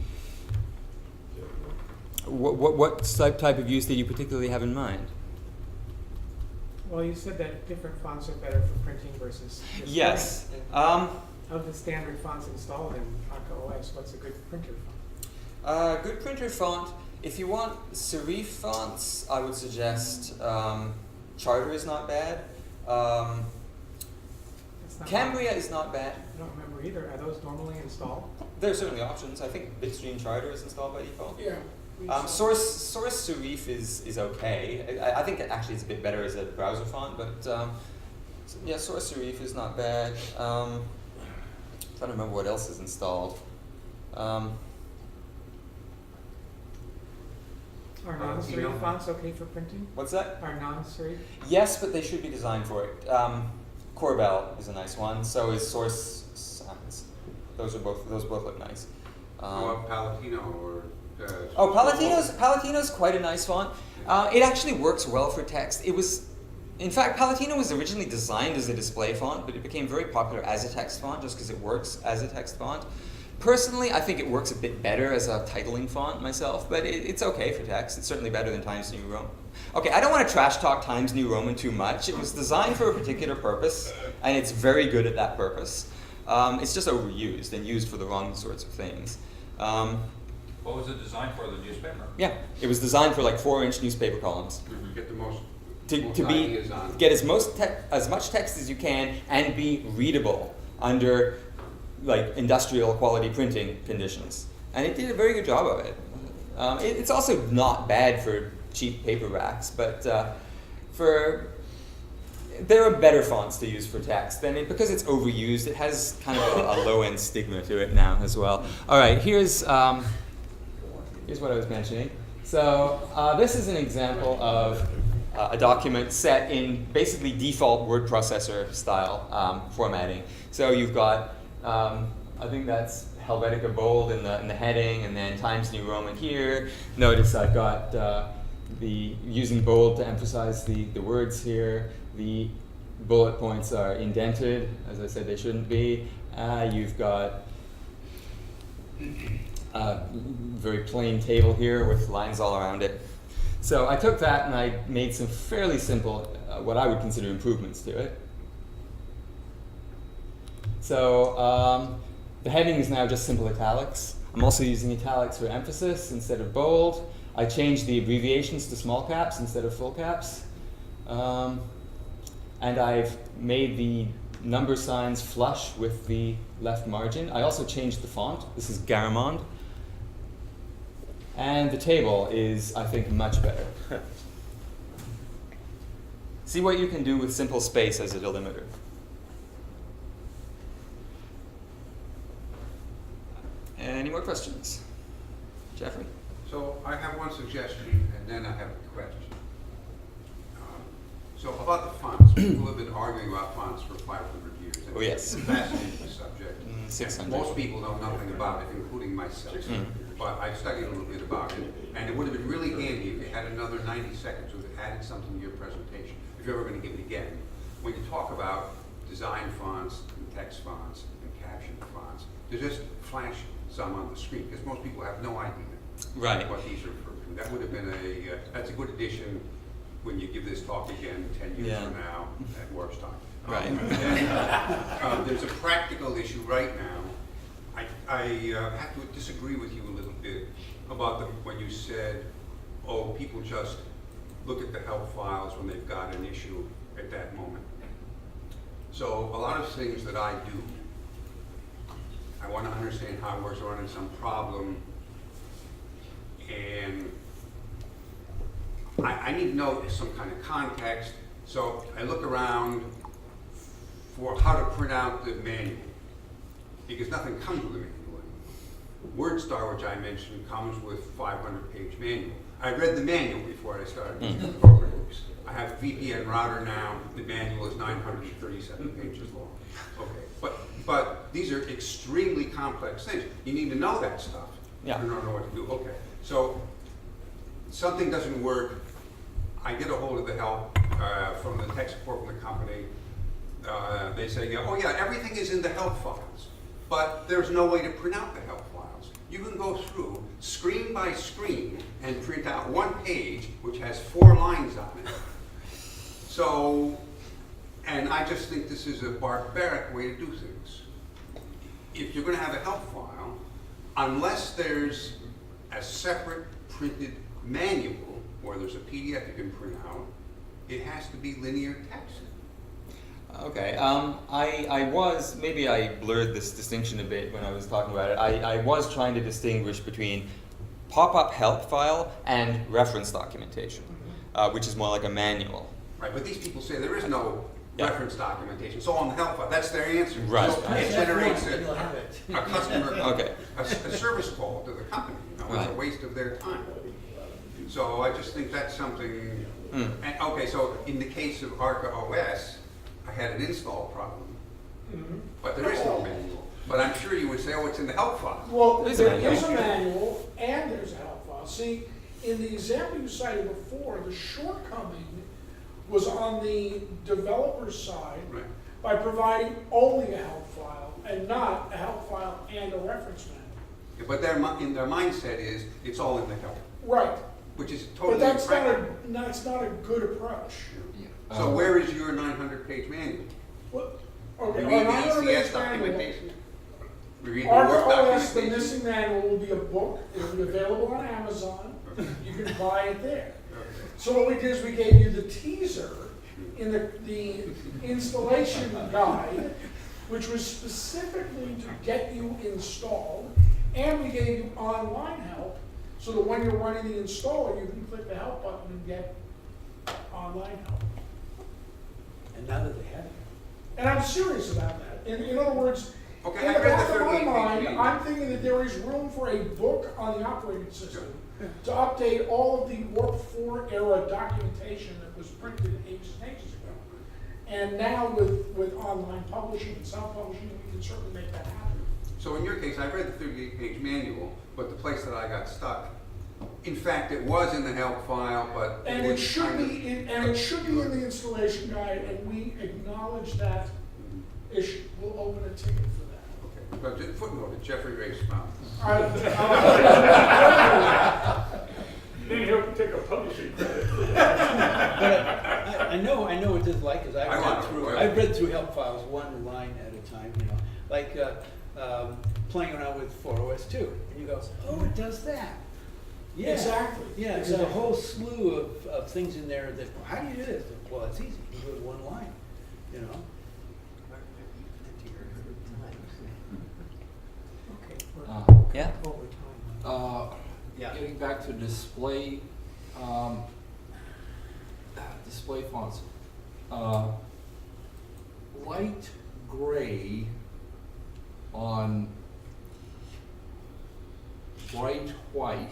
what type of use did you particularly have in mind? Well, you said that different fonts are better for printing versus display. Yes. Of the standard fonts installed in Arca OS, what's a good printer font? Good printer font. If you want serif fonts, I would suggest Charter is not bad. It's not Cambria is not bad. I don't remember either. Are those normally installed? There are certainly options. I think Bitstream Charter is installed by default. Yeah. Source serif is okay. I think actually it's a bit better as a browser font, but yeah, source serif is not bad. Trying to remember what else is installed. Are non-serif fonts okay for printing? What's that? Are non-serif? Yes, but they should be designed for it. Corbel is a nice one. So is Source Sans. Those both look nice. Or Palatino or... Palatino's quite a nice font. It actually works well for text. In fact, Palatino was originally designed as a display font, but it became very popular as a text font just because it works as a text font. Personally, I think it works a bit better as a titling font myself, but it's okay for text. It's certainly better than Times New Roman. Okay, I don't want to trash talk Times New Roman too much. It was designed for a particular purpose, and it's very good at that purpose. It's just overused and used for the wrong sorts of things. What was it designed for, the newspaper? Yeah, it was designed for like 4-inch newspaper columns. Get the most To be ideas on. get as much text as you can and be readable under like industrial quality printing conditions, and it did a very good job of it. It's also not bad for cheap paperbacks, but there are better fonts to use for text, and because it's overused, it has kind of a low-end stigma to it now as well. All right, here's what I was mentioning. So this is an example of a document set in basically default word processor style formatting. So you've got, I think that's Helvetica bold in the heading, and then Times New Roman here. Notice I've got using bold to emphasize the words here. The bullet points are indented, as I said they shouldn't be. You've got a very plain table here with lines all around it. So I took that and I made some fairly simple, what I would consider improvements to it. So the heading is now just simple italics. I'm also using italics for emphasis instead of bold. I changed the abbreviations to small caps instead of full caps. And I've made the number signs flush with the left margin. I also changed the font. This is Garamond. And the table is, I think, much better. See what you can do with simple space as a delimiter. Any more questions? Jeffrey? So I have one suggestion, and then I have a question. So about the fonts, people have been arguing about fonts for 500 years. Oh, yes. It's a fascinating subject. 600. Most people know nothing about it, including myself. But I've studied a little bit about it, and it would have been really handy if you had another 90 seconds or added something to your presentation, if you're ever going to give it again. When you talk about design fonts and text fonts and caption fonts, to just flash some on the screen, because most people have no idea what these are for. That would have been that's a good addition when you give this talk again 10 years from now at Warpstock. Right. There's a practical issue right now. I have to disagree with you a little bit about when you said, oh, people just look at the help files when they've got an issue at that moment. So a lot of things that I do, I want to understand how it works, or running some problem, and I need to know some kind of context. So I look around for how to print out the manual, because nothing comes with a manual. Warpstock, which I mentioned, comes with 500-page manual. I read the manual before I started using programs. I have a VPN router now. The manual is 937 pages long. Okay, but these are extremely complex things. You need to know that stuff. Yeah. You don't know what to do. Okay, so something doesn't work. I get a hold of the help from the tech support from the company. They say, oh yeah, everything is in the help files, but there's no way to print out the help files. You can go through screen by screen and print out one page which has 4 lines on it. So, and I just think this is a barbaric way to do things. If you're going to have a help file, unless there's a separate printed manual, or there's a PDF you can print out, it has to be linear text. Okay, maybe I blurred this distinction a bit when I was talking about it. I was trying to distinguish between pop-up help file and reference documentation, which is more like a manual. Right, but these people say there is no reference documentation. So on the help file, that's their answer. Right. So it generates You'll have it. a customer, Okay. a service call to the company. It's a Right. waste of their time. So I just think that's something. And, okay, so in the case of Arca OS, I had an install problem, but there is no manual. But I'm sure you would say, oh, it's in the help file. Well, There's a there manual. is a manual and there's a help file. See, in the example you cited before, the shortcoming was on the developer's side Right. by providing only a help file and not a help file and a reference manual. But in their mindset is, it's all in the help, Right, which is but totally that's impractical. not a good approach. So where is your 900-page manual? Well, Do okay, you well, need the I'm gonna ECS make manual. documentation? We read the Arca work OS, the documentation. missing manual, will be a book. It'll be available on Amazon. You can buy it there. So what we did is we gave you the teaser in the installation guide, which was specifically to get you installed, and we gave you online help, so that when you're running the installer, you can click the help button and get online help. And now that they have it. And I'm serious about that. In other words, Okay, in I the read back the of my 38-page mind, manual. I'm thinking that there is room for a book on the operating system to update all of the Warp 4 era documentation that was printed ages and ages ago. And now with online publishing and self-publishing, we can certainly make that happen. So in your case, I read the 38-page manual, but the place that I got stuck, in fact, it was in the help file, but And it it was should kind of- be, it should be in the installation guide, and we acknowledge that issue. We'll open a ticket for that. Okay, but just footnote it, Jeffrey Ray's found. Then he'll take a publishing credit. But I know what this is like, because I want to, I've read through help files one line at a time, you know, like playing around with 4OS2, and you go, oh, it does that. Yeah. Exactly. Yeah, there's Exactly. a whole slew of things in there that, how do you do this? Well, it's easy. You do it one line, you know. Yeah. Getting back to display, display fonts. Light gray on bright white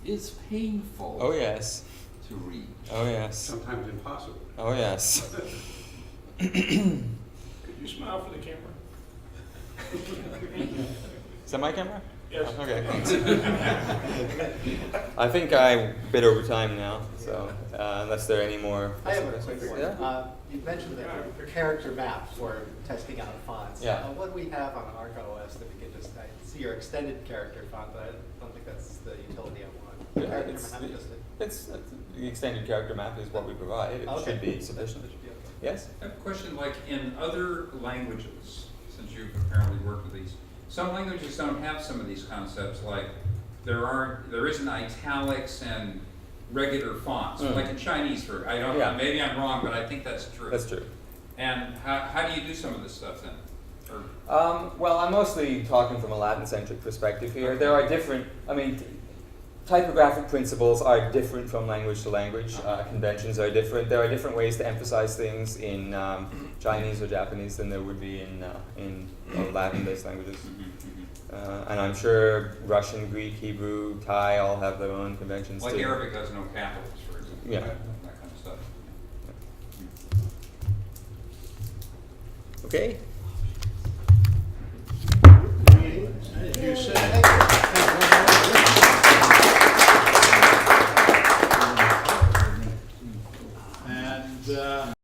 is painful Oh yes. to read. Oh yes. Sometimes impossible. Oh yes. Could you smile for the camera? Is that my camera? Yes. Oh, okay, thanks. I think I bit over time now, so unless there are any more. I have a quick one. Yeah. You mentioned the character map for testing out fonts. Yeah. What do we have on Arca OS that we could just, I see your extended character font, but I don't think that's the utility I want. Yeah, Character it's, map, just a- it's the extended character map is what we provide. It Okay. should be sufficient. That should be okay. Yes. I have a question, like in other languages, since you've apparently worked with these, some languages don't have some of these concepts, like there isn't italics and regular fonts, like in Chinese, I don't Yeah. know, maybe I'm wrong, but I think that's true. That's true. And how do you do some of this stuff then? Or, Well, I'm mostly talking from a Latin-centric perspective here. There are different, typographic principles are different from language to language. Conventions are different. There are different ways to emphasize things in Chinese or Japanese than there would be in Latin-based languages. And I'm sure Russian, Greek, Hebrew, Thai all have their own conventions like too. Arabic has no capitals, for example. Yeah. That kind of stuff. Okay. You said.